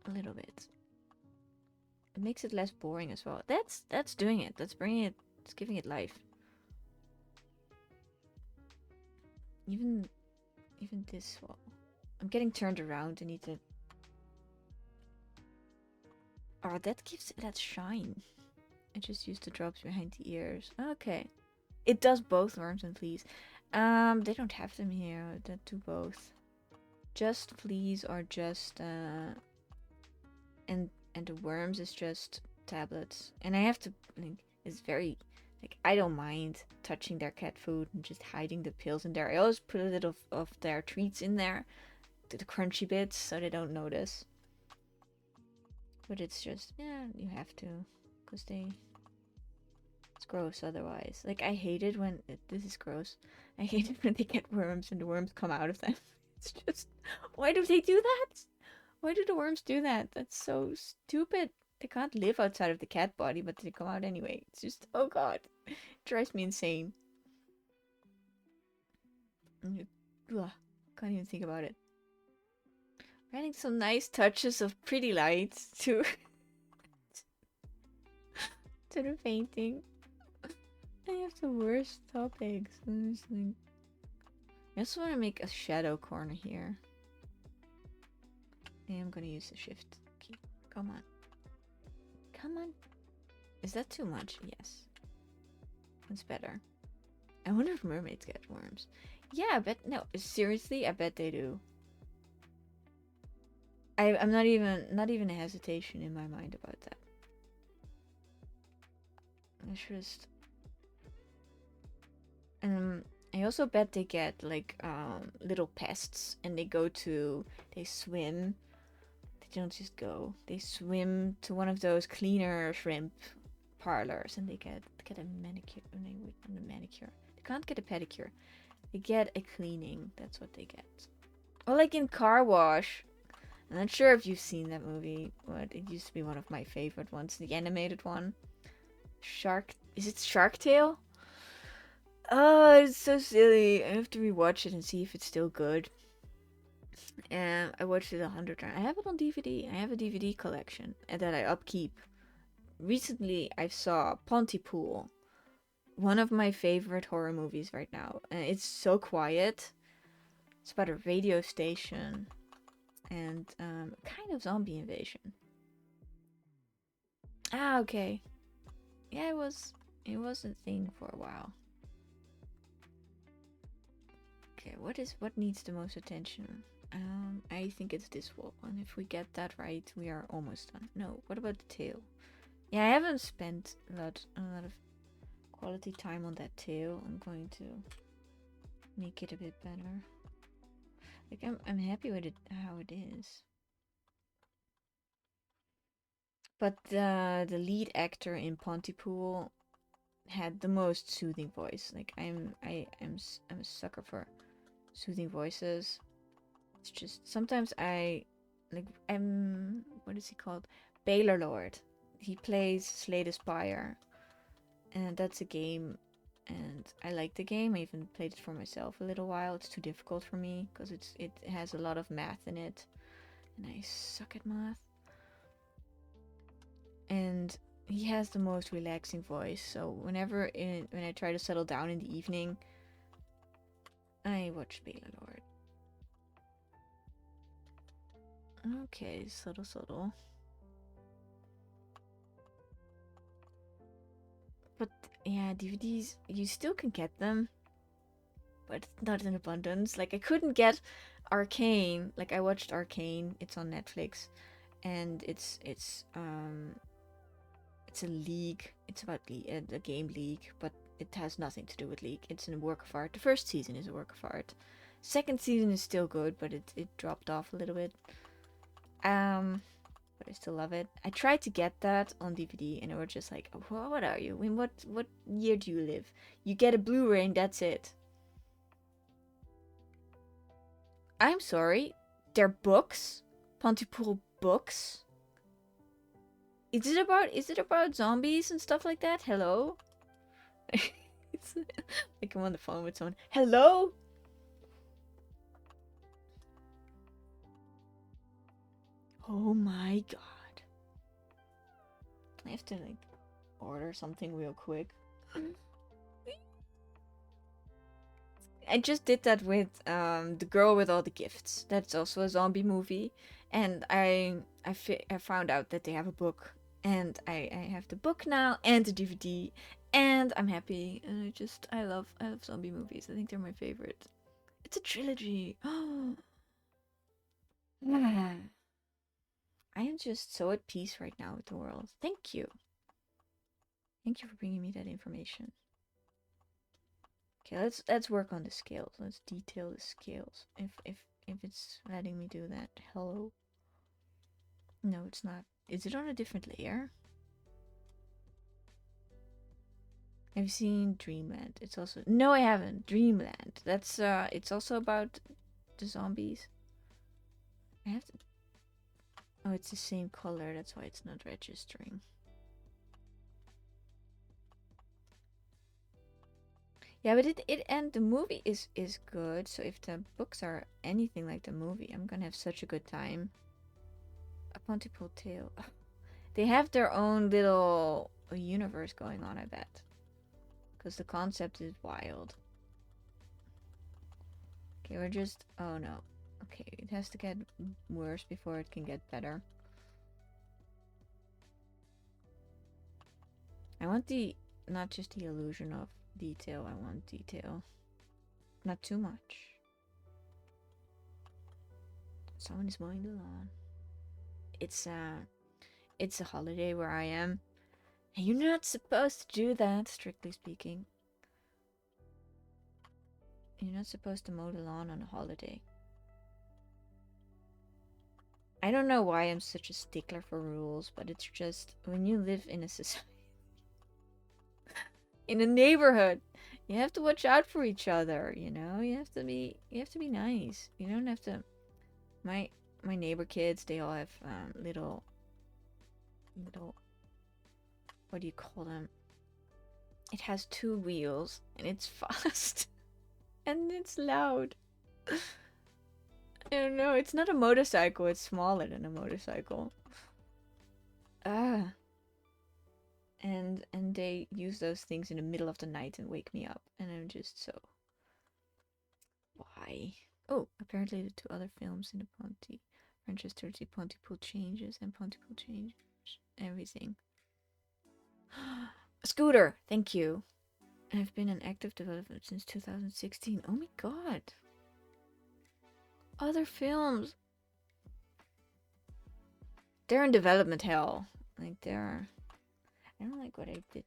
a little bit. It makes it less boring as well. That's doing it. That's bringing it. It's giving it life. Even this wall. I'm getting turned around. I need to. Oh, that gives that shine. I just used the drops behind the ears. Okay. It does both worms and fleas. They don't have them here that do both. Just fleas or just and the worms is just tablets. And I have to it's very I don't mind touching their cat food and just hiding the pills in there. I always put a little of their treats in there, the crunchy bits, so they don't notice. But it's just you have to, because it's gross otherwise. I hate it when this is gross. I hate it when they get worms and the worms come out of them. It's just, why do they do that? Why do the worms do that? That's so stupid. They can't live outside of the cat body, but they come out anyway. It's just, oh god. It drives me insane. Ugh, can't even think about it. We're adding some nice touches of pretty lights to the painting. I have the worst topics. Honestly. I also want to make a shadow corner here. I am gonna use the shift key. Come on. Come on. Is that too much? Yes. That's better. I wonder if mermaids get worms. Yeah, I bet. No, seriously, I bet they do. I'm not even a hesitation in my mind about that. I just. I also bet they get little pests, and they swim. They don't just go. They swim to one of those cleaner shrimp parlors, and they get a manicure. A manicure. They can't get a pedicure. They get a cleaning. That's what they get. Or in Car Wash. I'm not sure if you've seen that movie, but it used to be one of my favorite ones, the animated one. Is it Shark Tale? Oh, it's so silly. I have to rewatch it and see if it's still good. And I watched it 100 times. I have it on DVD. I have a DVD collection that I upkeep. Recently, I saw Pontypool, one of my favorite horror movies right now. And it's so quiet. It's about a radio station and kind of zombie invasion. Ah, okay. Yeah, it was a thing for a while. Okay, what needs the most attention? I think it's this wall, and if we get that right, we are almost done. No, what about the tail? Yeah, I haven't spent a lot of quality time on that tail. I'm going to make it a bit better. Like I'm happy with it how it is. But the lead actor in Pontypool had the most soothing voice. Like I'm a sucker for soothing voices. It's just sometimes I'm what is he called? Baylor Lord. He plays Slay the Spire, and that's a game, and I like the game. I even played it for myself a little while. It's too difficult for me because it has a lot of math in it, and I suck at math. And he has the most relaxing voice. So when I try to settle down in the evening, I watch Baylor Lord. Okay, subtle. But yeah, DVDs, you still can get them, but not in abundance. Like I couldn't get Arcane. Like I watched Arcane. It's on Netflix, and it's a league. It's about a game league, but it has nothing to do with league. It's a work of art. The first season is a work of art. Second season is still good, but it dropped off a little bit. But I still love it. I tried to get that on DVD, and they were just like, well, "What are you? I mean, what year do you live? You get a Blu-ray, and that's it." I'm sorry, they're books, Pontypool books. Is it about zombies and stuff like that? Hello. It's like I'm on the phone with someone. Hello. Oh my god. I have to like order something real quick. I just did that with The Girl with All the Gifts. That's also a zombie movie, and I found out that they have a book, and I have the book now and the DVD, and I'm happy. And I love zombie movies. I think they're my favorite. It's a trilogy. I am just so at peace right now with the world. Thank you. Thank you for bringing me that information. Okay, let's work on the scales. Let's detail the scales. If it's letting me do that. Hello. No, it's not. Is it on a different layer? Have you seen Dreamland? It's also no, I haven't. Dreamland. That's it's also about the zombies. I have to. Oh, it's the same color. That's why it's not registering. Yeah, but it and the movie is good. So if the books are anything like the movie, I'm gonna have such a good time. A Pontypool Tale. They have their own little universe going on, I bet. Because the concept is wild. Okay, we're just... Oh, no. Okay, it has to get worse before it can get better. I want the... Not just the illusion of detail. I want detail. Not too much. Someone is mowing the lawn. It's a holiday where I am. And you're not supposed to do that, strictly speaking. You're not supposed to mow the lawn on a holiday. I don't know why I'm such a stickler for rules, but it's just when you live in a society, in a neighborhood, you have to watch out for each other, you know? You have to be nice. You don't have to my neighbor kids, they all have little what do you call them? It has 2 wheels and it's fast and it's loud. I don't know, it's not a motorcycle, it's smaller than a motorcycle. Ah. And they use those things in the middle of the night and wake me up. And I'm just so... Why? Oh, apparently the 2 other films in the Manchester City Pontypool changes and Pontypool change everything. A scooter! Thank you. I've been in active development since 2016. Oh my god. Other films. They're in development hell. Like, they're... I don't like what I did.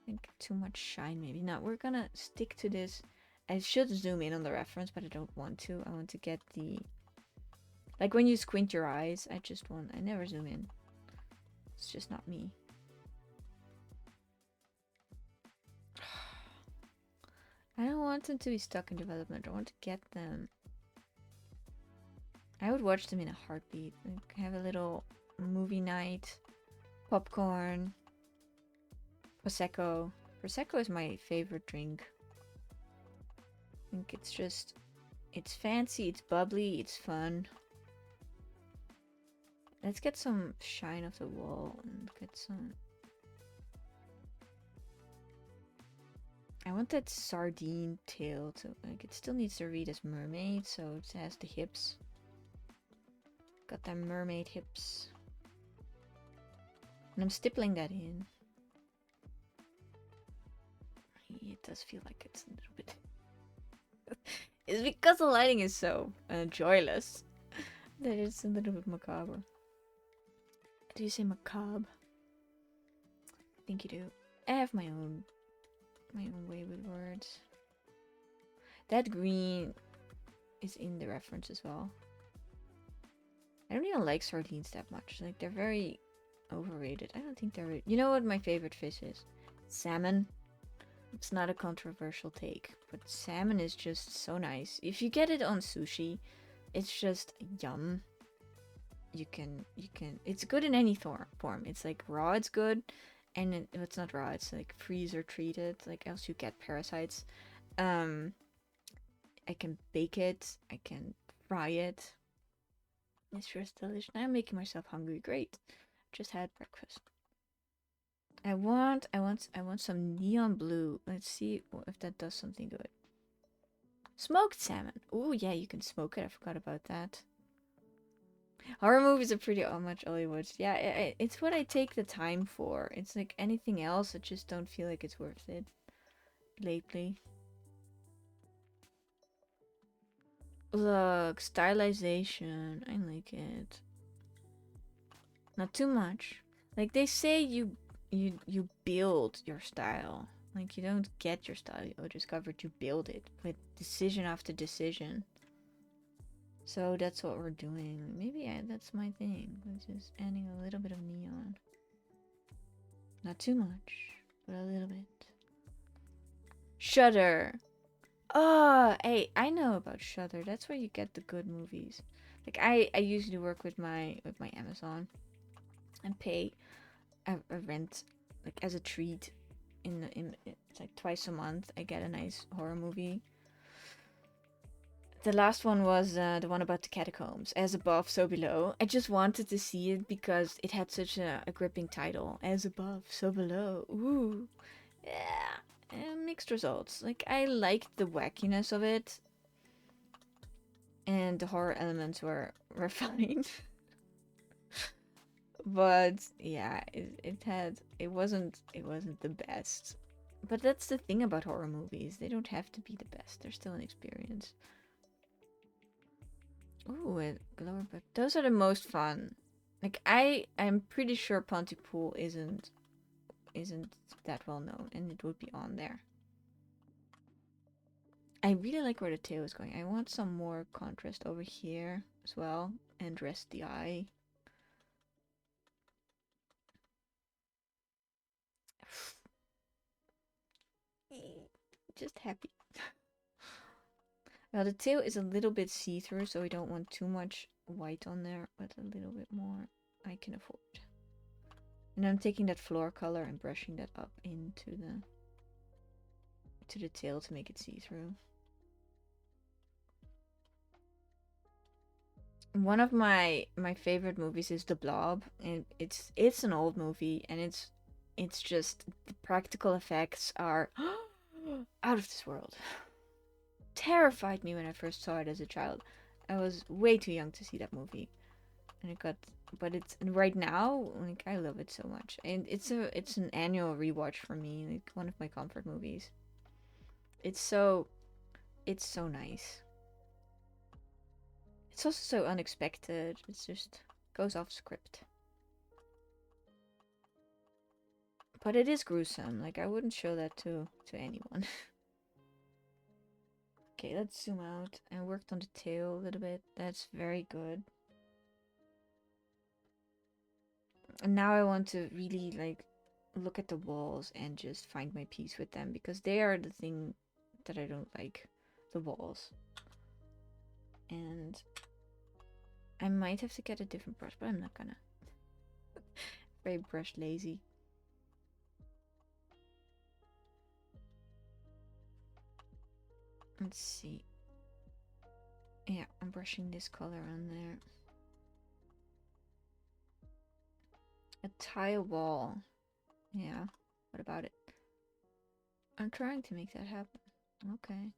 think too much shine maybe. No, we're gonna stick to this. I should zoom in on the reference, but I don't want to. I want to get the... Like when you squint your eyes, I never zoom in. It's just not me. I don't want them to be stuck in development. I want to get them. I would watch them in a heartbeat. Like have a little movie night, popcorn, prosecco. Prosecco is my favorite drink. I think it's fancy, it's bubbly, it's fun. Let's get some shine off the wall and get some... I want that sardine tail to... Like, it still needs to read as mermaid, so it has the hips. Got that mermaid hips. And I'm stippling that in. It does feel like it's a little bit... It's because the lighting is so joyless that it's a little bit macabre. Do you say macabre? I think you do. I have my own way with words. That green is in the reference as well. I don't even like sardines that much. Like, they're very overrated. I don't think they're... You know what my favorite fish is? Salmon. It's not a controversial take, but salmon is just so nice. If you get it on sushi, it's just yum. You can... It's good in any form. It's like raw, it's good. And it's not raw, it's like freezer treated, like else you get parasites. I can bake it, I can fry it. It's just delicious. Now I'm making myself hungry. Great. Just had breakfast. I want some neon blue. Let's see if that does something good. Smoked salmon. Oh yeah, you can smoke it. I forgot about that. Horror movies are pretty much Hollywood. Yeah, it's what I take the time for. It's like anything else, I just don't feel like it's worth it lately. Look, stylization. I like it. Not too much. Like they say you build your style. Like you don't get your style, you discover it, you build it with decision after decision. So that's what we're doing. Maybe that's my thing. We're just adding a little bit of neon. Not too much, but a little bit. Shudder. Oh, hey, I know about Shudder. That's where you get the good movies. Like I usually work with my Amazon and pay a rent like as a treat. It's like twice a month I get a nice horror movie. The last one was the one about the catacombs. As above, so below. I just wanted to see it because it had such a gripping title. As above, so below. Ooh. Yeah. Mixed results. Like, I liked the wackiness of it. And the horror elements were fine. But, yeah, it wasn't the best. But that's the thing about horror movies. They don't have to be the best. They're still an experience. Ooh, glower, but those are the most fun. Like I'm pretty sure Pontypool isn't that well known, and it would be on there. I really like where the tail is going. I want some more contrast over here as well, and rest the eye. Just happy. Now the tail is a little bit see-through, so we don't want too much white on there, but a little bit more I can afford. And I'm taking that floor color and brushing that up into the tail to make it see-through. One of my favorite movies is The Blob, and it's an old movie, and it's just the practical effects are out of this world. Terrified me when I first saw it as a child. I was way too young to see that movie, and but it's right now, like I love it so much, and it's an annual rewatch for me, like one of my comfort movies. It's so nice. It's also so unexpected. It's just goes off script. But it is gruesome. Like, I wouldn't show that to anyone. Okay, let's zoom out. I worked on the tail a little bit. That's very good. And now I want to really, like, look at the walls and just find my peace with them, because they are the thing that I don't like. The walls. And I might have to get a different brush, but I'm not gonna. Very brush lazy. Let's see. Yeah, I'm brushing this color on there. A tile wall. Yeah, what about it? I'm trying to make that happen. Okay.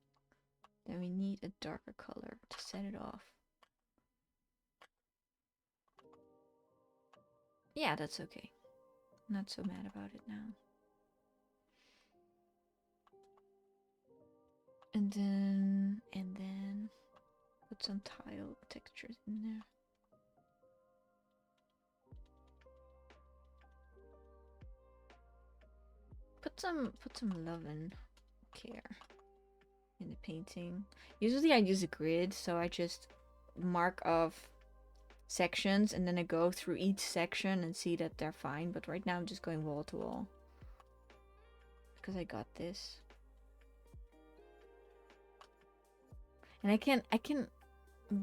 Then we need a darker color to set it off. Yeah, that's okay. Not so mad about it now. And then put some tile textures in there. Put some love and care in the painting. Usually I use a grid, so I just mark off sections and then I go through each section and see that they're fine. But right now I'm just going wall to wall because I got this. And I can.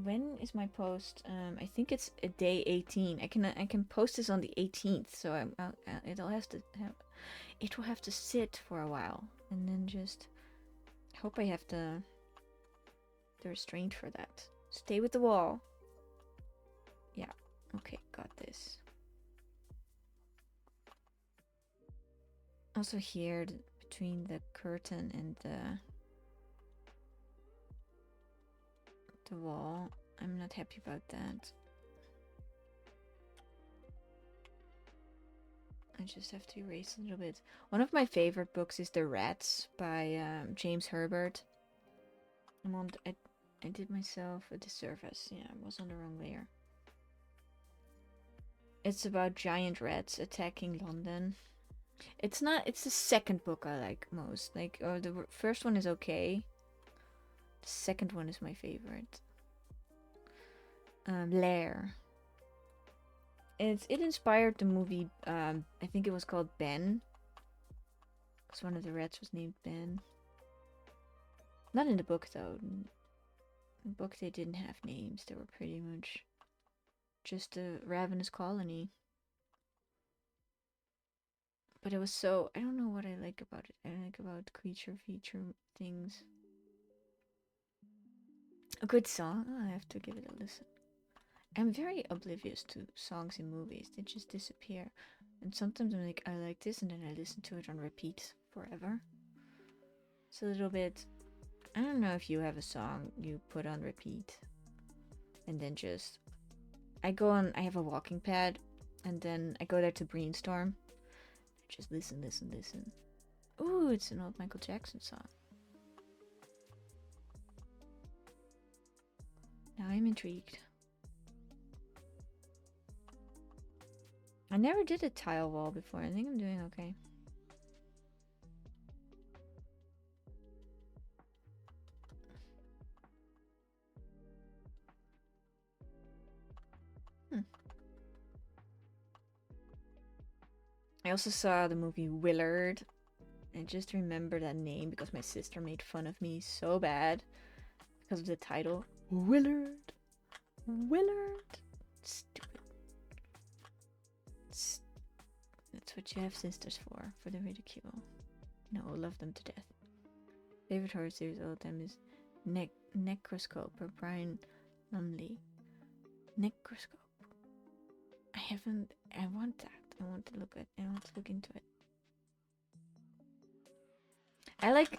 When is my post? I think it's a day 18. I can post this on the 18th, so it'll have to sit for a while, and then just hope I have the restraint for that. Stay with the wall. Yeah. Okay, got this. Also here, between the curtain and the wall, I'm not happy about that. I just have to erase a little bit. One of my favorite books is The Rats by James Herbert. I did myself a disservice. Yeah, I was on the wrong layer. It's about giant rats attacking London. It's the second book I like most. Like, the first one is okay. The second one is my favorite. Lair. It inspired the movie, I think it was called Ben. Because one of the rats was named Ben. Not in the book, though. In the book, they didn't have names. They were pretty much just a ravenous colony. But it was so... I don't know what I like about it. I like about creature feature things. A good song? Oh, I have to give it a listen. I'm very oblivious to songs in movies. They just disappear. And sometimes I'm like, I like this, and then I listen to it on repeat forever. It's a little bit... I don't know if you have a song you put on repeat. And then just... I have a walking pad, and then I go there to brainstorm. I just listen. Ooh, it's an old Michael Jackson song. Now I'm intrigued. I never did a tile wall before. I think I'm doing okay. I also saw the movie Willard. I just remember that name because my sister made fun of me so bad because of the title. Willard. Stupid. That's what you have sisters for the ridicule. No, love them to death. Favorite horror series all the time is Necroscope or Brian Lumley. Necroscope. I want that. I want to look into it. I like,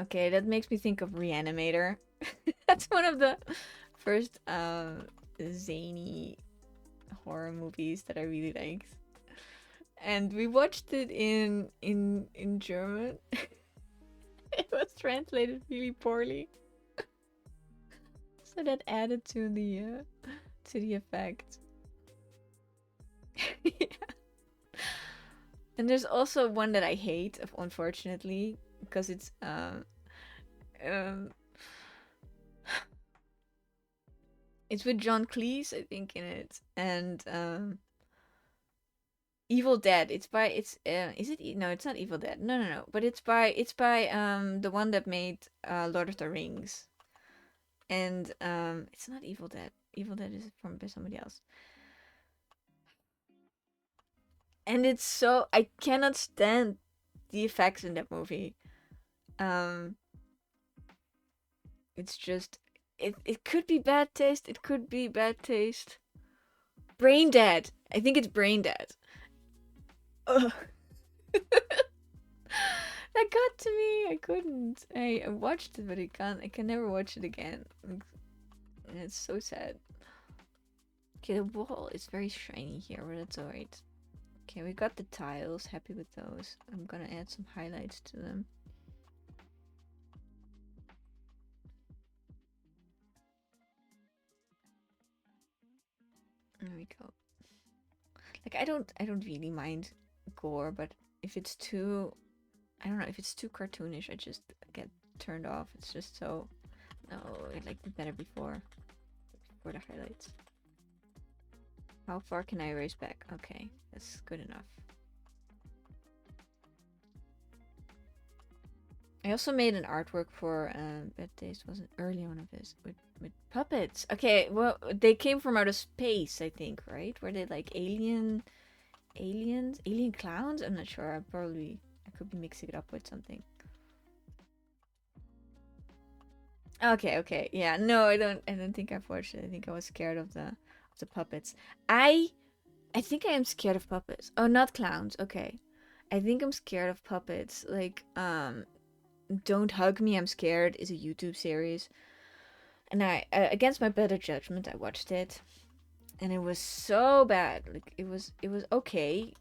okay, that makes me think of Reanimator. That's one of the first, zany horror movies that I really liked. And we watched it in German. It was translated really poorly. So that added to the effect. Yeah. And there's also one that I hate, unfortunately, because um it's with John Cleese, I think, in it, and Evil Dead. It's by it's is it no, it's not Evil Dead. No, no, no. But it's by the one that made Lord of the Rings. And it's not Evil Dead. Evil Dead is from by somebody else. And it's so I cannot stand the effects in that movie. Um it's just it could be bad taste, it could be bad taste. Brain Dead. I think it's Brain Dead. Ugh. That got to me. I couldn't. I watched it, but I can never watch it again. And it's so sad. Okay, the wall is very shiny here, but that's alright. Okay, we got the tiles. Happy with those. I'm gonna add some highlights to them. There we go. Like I don't really mind gore, but if it's too, I don't know, if it's too cartoonish, I just get turned off. It's just so, no, I liked it better before the highlights. How far can I erase back? Okay, that's good enough. I also made an artwork for Bad Taste, was an early one of his with puppets. Okay, well they came from outer space, I think, right? Were they like aliens, alien clowns? I'm not sure. I could be mixing it up with something. Okay, okay, yeah. No, I don't think I've watched it. I think I was scared of the puppets. I I think I am scared of puppets. Oh, not clowns. Okay, I think I'm scared of puppets. Like Don't Hug Me, I'm Scared is a YouTube series. And I, against my better judgment, I watched it, and it was so bad. Like it was okay,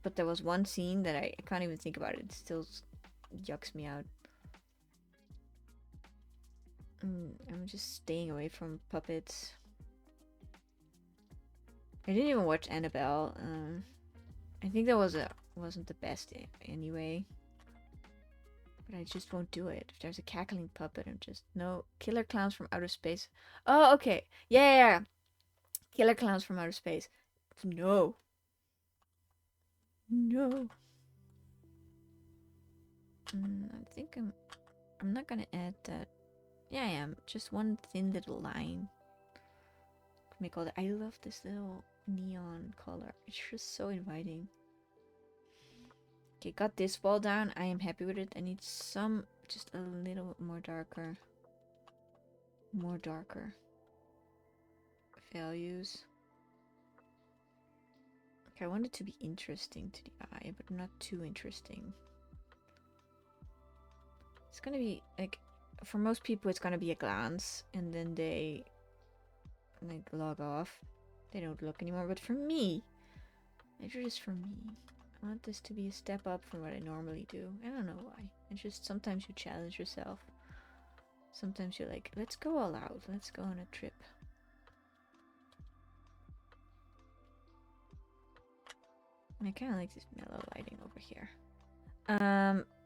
but there was one scene that I can't even think about it. It still yucks me out. I'm just staying away from puppets. I didn't even watch Annabelle. I think that wasn't the best anyway. But I just won't do it. If there's a cackling puppet, I'm just no. Killer Clowns from Outer Space. Oh, okay. Yeah, yeah, yeah. Killer Clowns from Outer Space. No. No. I think I'm not gonna add that. Yeah, I am. Just one thin little line. Make all that. I love this little neon color. It's just so inviting. Okay, got this wall down. I am happy with it. I need some, just a little more darker. More darker. Values. Okay, I want it to be interesting to the eye, but not too interesting. It's gonna be like, for most people, it's gonna be a glance, and then they like log off. They don't look anymore. But for me, just for me, I want this to be a step up from what I normally do. I don't know why. It's just sometimes you challenge yourself. Sometimes you're like, let's go all out. Let's go on a trip. I kind of like this mellow lighting over here.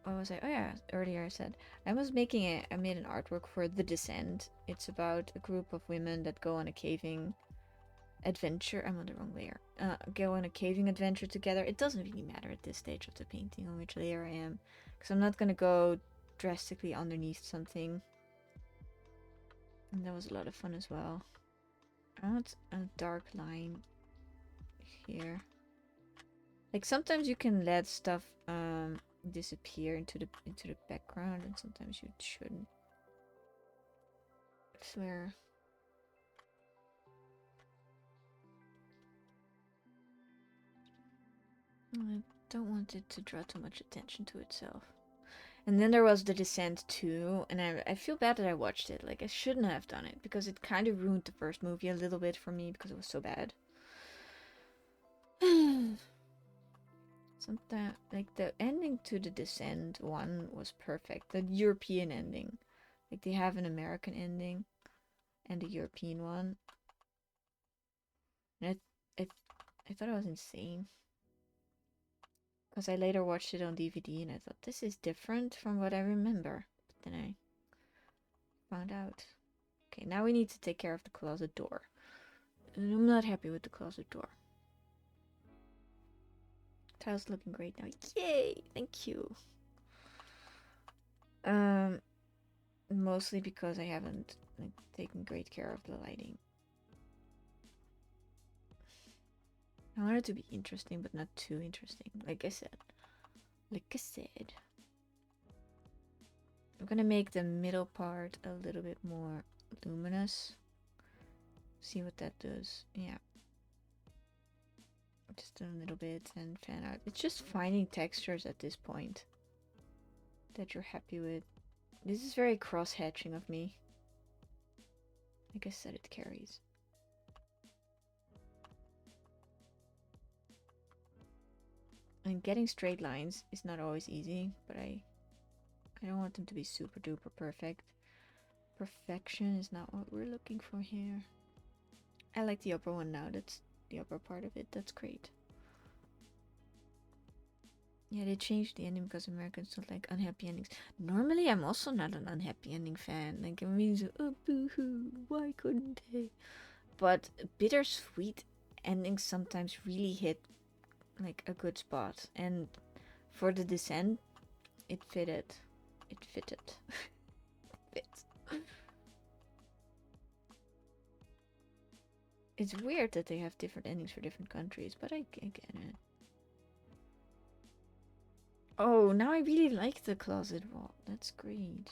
What was I? Oh yeah, earlier I said I made an artwork for The Descent. It's about a group of women that go on a caving adventure. I'm on the wrong layer. Go on a caving adventure together. It doesn't really matter at this stage of the painting on which layer I am, because I'm not gonna go drastically underneath something. And that was a lot of fun as well. I want a dark line here. Like sometimes you can let stuff disappear into the background, and sometimes you shouldn't. I swear. I don't want it to draw too much attention to itself. And then there was The Descent 2, and I feel bad that I watched it. Like, I shouldn't have done it, because it kind of ruined the first movie a little bit for me, because it was so bad. Sometimes, like, the ending to The Descent 1 was perfect. The European ending. Like, they have an American ending, and a European one. And I thought it was insane. Because I later watched it on DVD and I thought, this is different from what I remember. But then I found out. Okay, now we need to take care of the closet door. And I'm not happy with the closet door. Tile's looking great now. Yay! Thank you. Mostly because I haven't taken great care of the lighting. I want it to be interesting, but not too interesting. Like I said. I'm gonna make the middle part a little bit more luminous. See what that does. Yeah. Just a little bit and fan out. It's just finding textures at this point that you're happy with. This is very cross-hatching of me. Like I said, it carries. And getting straight lines is not always easy, but I don't want them to be super duper perfect. Perfection is not what we're looking for here. I like the upper one now. That's the upper part of it. That's great. Yeah, they changed the ending because Americans don't like unhappy endings. Normally, I'm also not an unhappy ending fan. Like, it means, oh, boo-hoo, why couldn't they? But bittersweet endings sometimes really hit, like, a good spot. And for The Descent, it fitted. It fitted. It fit. It's weird that they have different endings for different countries, but I get it. Oh, now I really like the closet wall. That's great.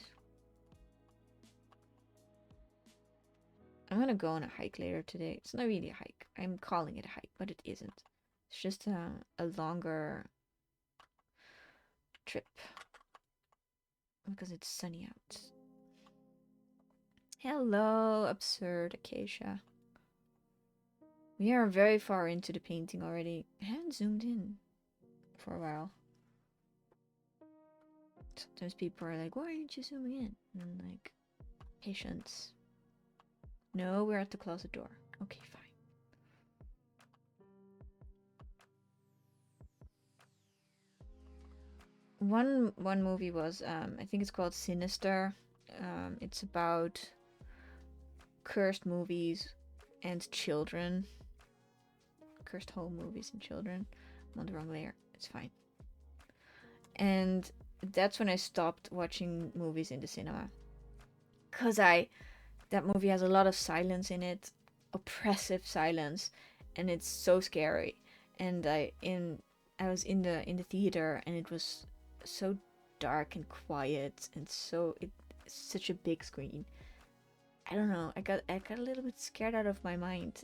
I'm gonna go on a hike later today. It's not really a hike. I'm calling it a hike, but it isn't. It's just a longer trip. Because it's sunny out. Hello, absurd Acacia. We are very far into the painting already. I haven't zoomed in for a while. Sometimes people are like, why aren't you zooming in? And I'm like, patience. No, we're at the closet door. Okay, fine. One movie was I think it's called Sinister. It's about cursed movies and children. Cursed home movies and children. I'm on the wrong layer. It's fine. And that's when I stopped watching movies in the cinema. Cause that movie has a lot of silence in it, oppressive silence, and it's so scary. And I was in the theater, and it was so dark and quiet, and it's such a big screen. I don't know. I got a little bit scared out of my mind.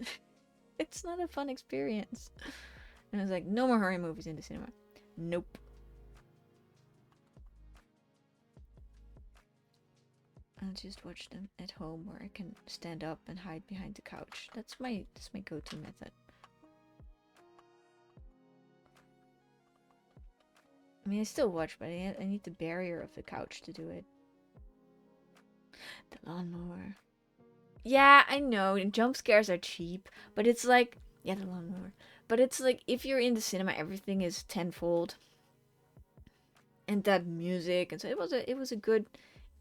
It's not a fun experience. And I was like, no more horror movies in the cinema. Nope. I'll just watch them at home where I can stand up and hide behind the couch. That's my go-to method. I mean, I still watch, but I need the barrier of the couch to do it. The lawnmower. Yeah, I know. Jump scares are cheap, but it's like, yeah, the lawnmower. But it's like, if you're in the cinema, everything is tenfold. And that music, and so it was a good,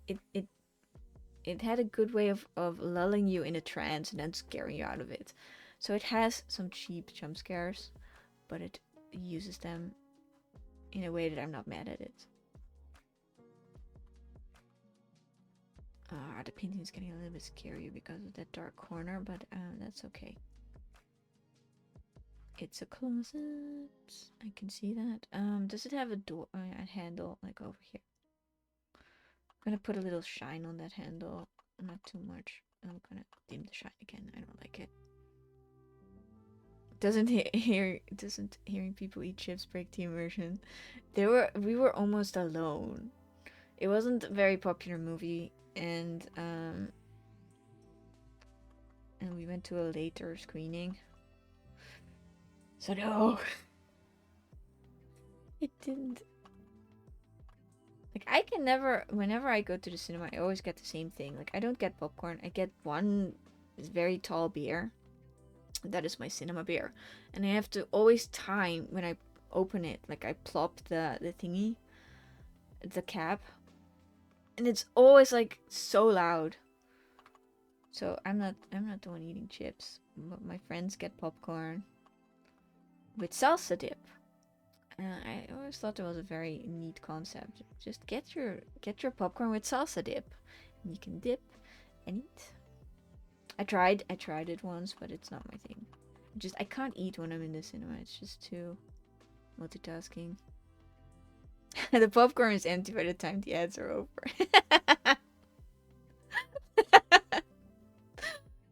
it had a good way of lulling you in a trance and then scaring you out of it. So it has some cheap jump scares, but it uses them in a way that I'm not mad at it. The painting is getting a little bit scary because of that dark corner, but that's okay. It's a closet. I can see that. Does it have a door, a handle, like over here? I'm gonna put a little shine on that handle, not too much. I'm gonna dim the shine again. I don't like it. Doesn't hearing people eat chips break the immersion? We were almost alone. It wasn't a very popular movie, and we went to a later screening. So no, it didn't. Like, I can never, whenever I go to the cinema, I always get the same thing. Like, I don't get popcorn. I get one very tall beer. That is my cinema beer. And I have to always time when I open it. Like I plop the thingy, the cap, and it's always like so loud. So I'm not the one eating chips, but my friends get popcorn with salsa dip. I always thought it was a very neat concept. Just get your popcorn with salsa dip, and you can dip and eat. I tried it once, but it's not my thing. I can't eat when I'm in the cinema. It's just too multitasking. The popcorn is empty by the time the ads are over.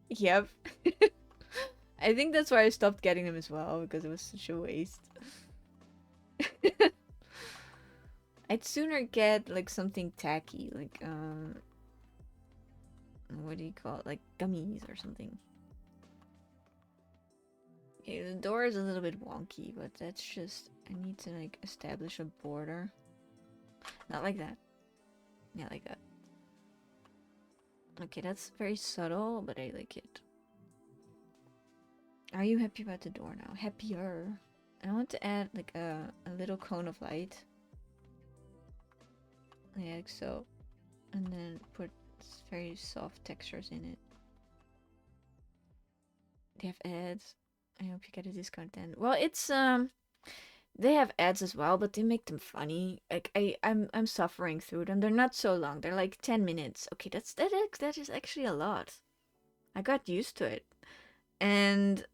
Yep. I think that's why I stopped getting them as well, because it was such a waste. I'd sooner get like something tacky, like what do you call it? Like gummies or something. Okay, the door is a little bit wonky, but that's just, I need to like establish a border. Not like that. Yeah, like that. Okay, that's very subtle, but I like it. Are you happy about the door now? Happier. I want to add like a little cone of light. Yeah, like so. And then put very soft textures in it. They have ads. I hope you get a discount then. Well, it's they have ads as well, but they make them funny. Like I'm suffering through them. They're not so long. They're like 10 minutes. Okay, that is actually a lot. I got used to it. And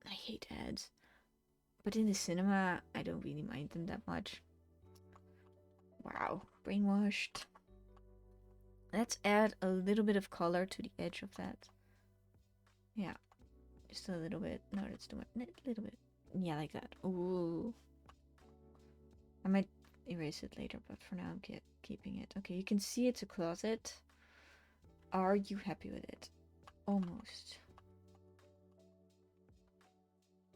I hate ads. But in the cinema, I don't really mind them that much. Wow, brainwashed. Let's add a little bit of color to the edge of that. Yeah, just a little bit. No, that's too much. A little bit. Yeah, like that. Ooh. I might erase it later, but for now I'm keeping it. Okay, you can see it's a closet. Are you happy with it? Almost.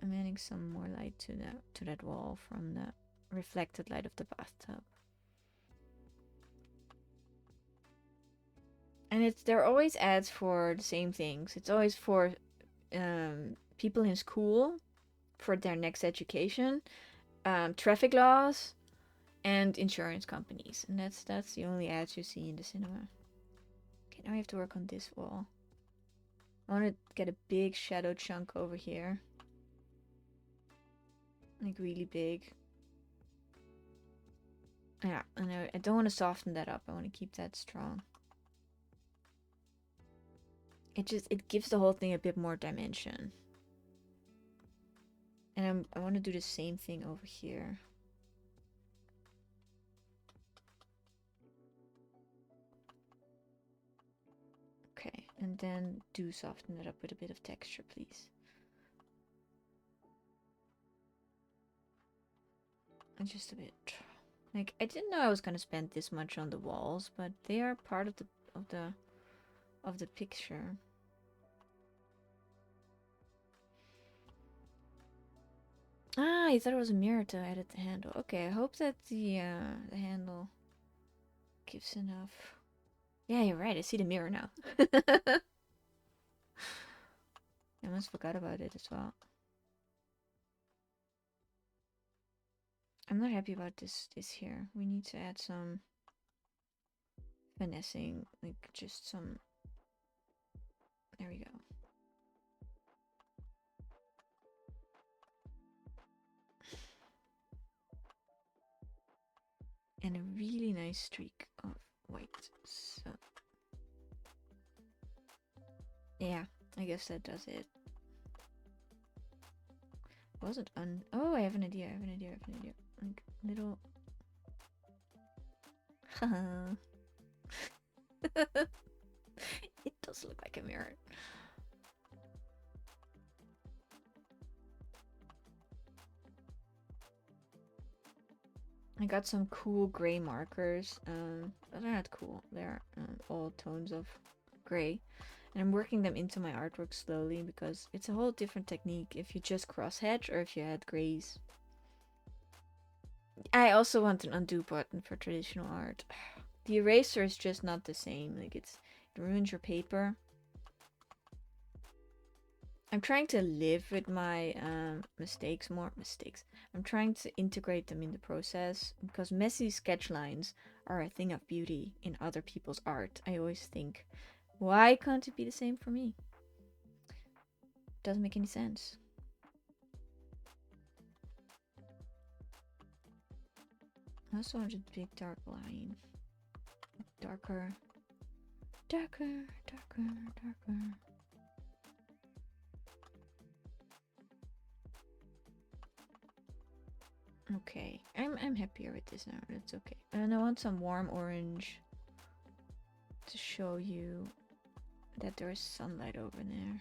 I'm adding some more light to that wall from the reflected light of the bathtub. And they're always ads for the same things. It's always for people in school for their next education, traffic laws, and insurance companies. And that's the only ads you see in the cinema. Okay, now I have to work on this wall. I want to get a big shadow chunk over here. Like really big. Yeah, and I don't want to soften that up. I want to keep that strong. It gives the whole thing a bit more dimension. And I want to do the same thing over here. Okay, and then do soften it up with a bit of texture, please. And just a bit. Like, I didn't know I was gonna spend this much on the walls, but they are part of the picture. Ah, I thought it was a mirror to edit the handle. Okay, I hope that the handle gives enough. Yeah, you're right. I see the mirror now. I almost forgot about it as well. I'm not happy about this here. We need to add some finessing, like just some. There we go. And a really nice streak of white. So yeah, I guess that does it. Wasn't un. Oh, I have an idea. Like little. It does look like a mirror. I got some cool gray markers. But they're not cool. They're all tones of gray. And I'm working them into my artwork slowly because it's a whole different technique if you just cross hatch or if you add grays. I also want an undo button for traditional art. The eraser is just not the same. Like it ruins your paper. I'm trying to live with my mistakes more. Mistakes. I'm trying to integrate them in the process because messy sketch lines are a thing of beauty in other people's art. I always think, why can't it be the same for me? Doesn't make any sense. I also want a big dark line. Darker. Darker, darker, darker. Okay, I'm happier with this now. That's okay. And I want some warm orange to show you that there is sunlight over there.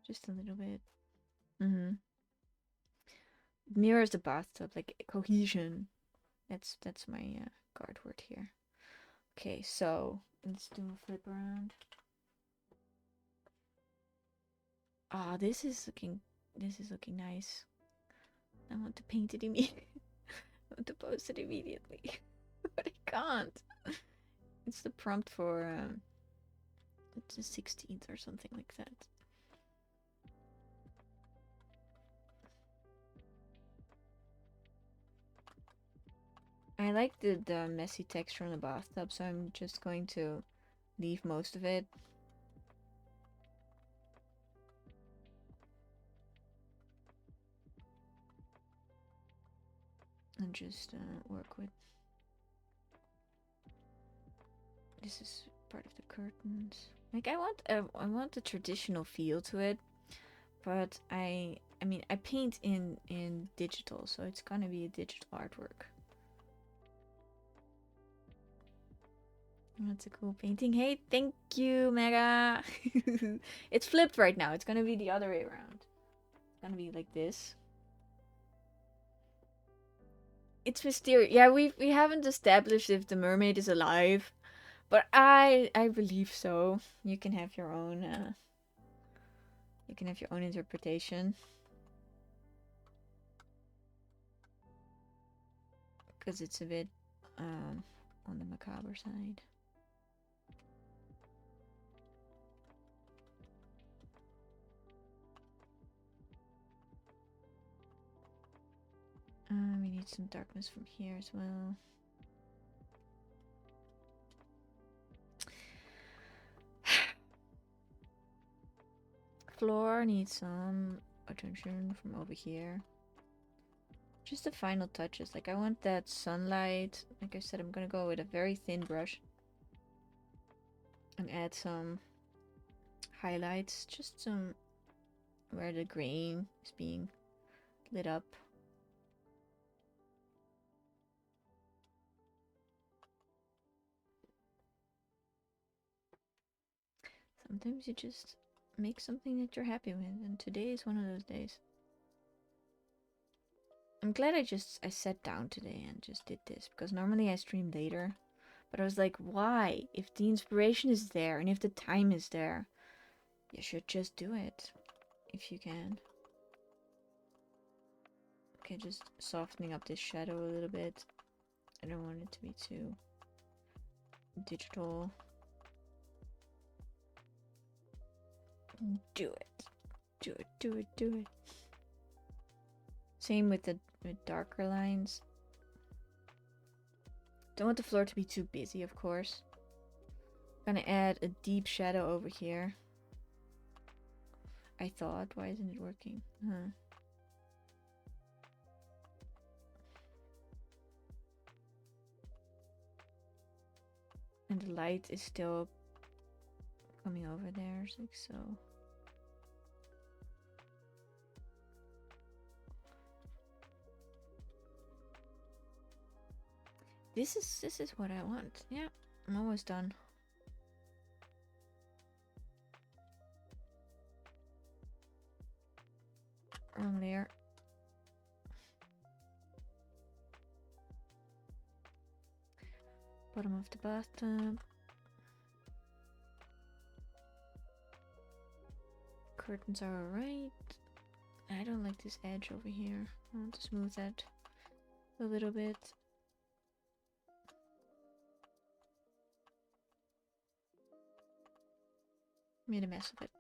Just a little bit. Mirrors the bathtub, like cohesion. That's my guard word here. Okay, so let's do a flip around. Ah, this is looking nice. I want to paint it immediately. I want to post it immediately, but I can't. It's the prompt for it's the 16th or something like that. I like the messy texture on the bathtub, so I'm just going to leave most of it. And just work with. This is part of the curtains. Like I want a traditional feel to it, but I mean I paint in digital, so it's gonna be a digital artwork. That's a cool painting. Hey, thank you, Mega. It's flipped right now. It's gonna be the other way around. It's gonna be like this. It's mysterious. Yeah, we haven't established if the mermaid is alive, but I believe so. You can have your own. You can have your own interpretation. Because it's a bit on the macabre side. We need some darkness from here as well. Floor needs some attention from over here. Just the final touches. Like I want that sunlight. Like I said, I'm gonna go with a very thin brush and add some highlights. Just some where the grain is being lit up. Sometimes you just make something that you're happy with, and today is one of those days. I'm glad I sat down today and just did this, because normally I stream later. But I was like, why? If the inspiration is there and if the time is there, you should just do it. If you can. Okay, just softening up this shadow a little bit. I don't want it to be too digital. Do it. Do it, do it, do it. Same with the darker lines. Don't want the floor to be too busy, of course. Gonna add a deep shadow over here. I thought, why isn't it working? Huh. And the light is still coming over there, like so. This is what I want. Yeah, I'm almost done. Wrong layer. Bottom of the bathtub. Curtains are alright. I don't like this edge over here. I want to smooth that a little bit. Made a mess of it.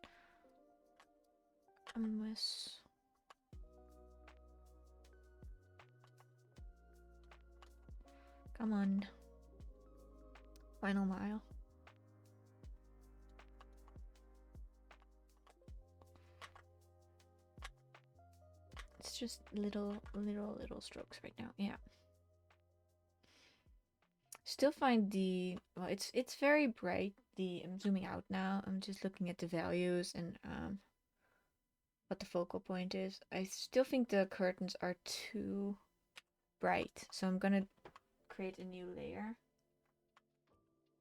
a mess. Come on. Final mile. It's just little strokes right now. Yeah. Still find the, well, it's very bright. I'm zooming out now. I'm just looking at the values and what the focal point is. I still think the curtains are too bright, so I'm gonna create a new layer.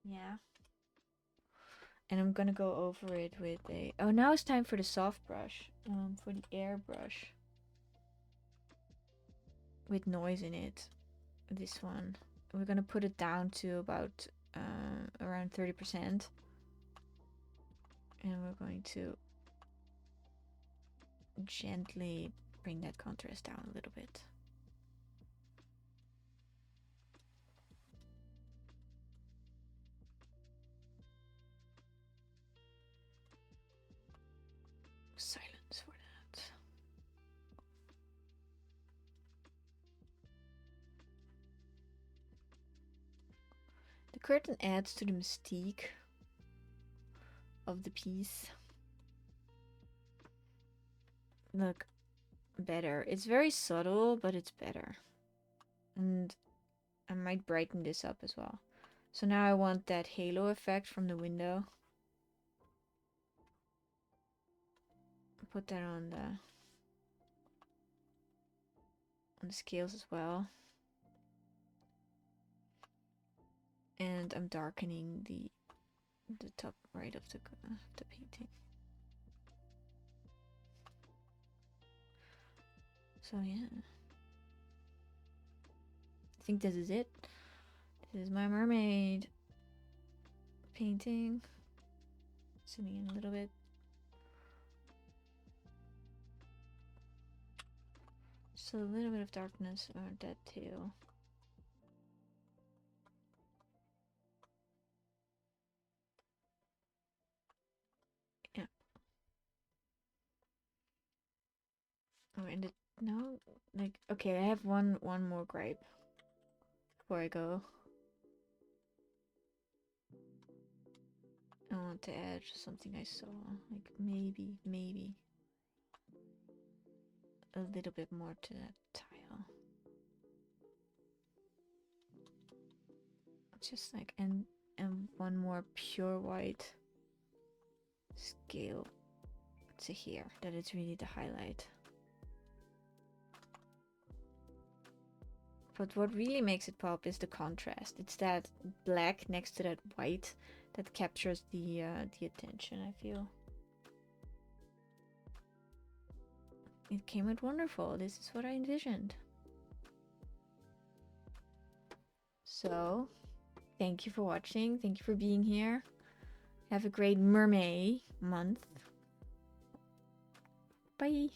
Yeah. And I'm gonna go over it with a, oh, now it's time for the soft brush, for the airbrush with noise in it. This one. We're gonna put it down to about around 30%. And we're going to gently bring that contrast down a little bit. Silence for that. The curtain adds to the mystique of the piece. Look, better. It's very subtle, but it's better. And I might brighten this up as well. So now I want that halo effect from the window. Put that on the scales as well. And I'm darkening the top right of the painting. So yeah, I think this is it. This is my mermaid painting. Zooming in a little bit. Just a little bit of darkness around that tail. Yeah. Oh, and it, no, like, okay, I have one more gripe before I go. I want to add something I saw, like maybe a little bit more to that tile. Just like, and one more pure white scale to here, that it's really the highlight. But what really makes it pop is the contrast. It's that black next to that white that captures the attention, I feel. It came out wonderful. This is what I envisioned. So, thank you for watching. Thank you for being here. Have a great Mermay month. Bye.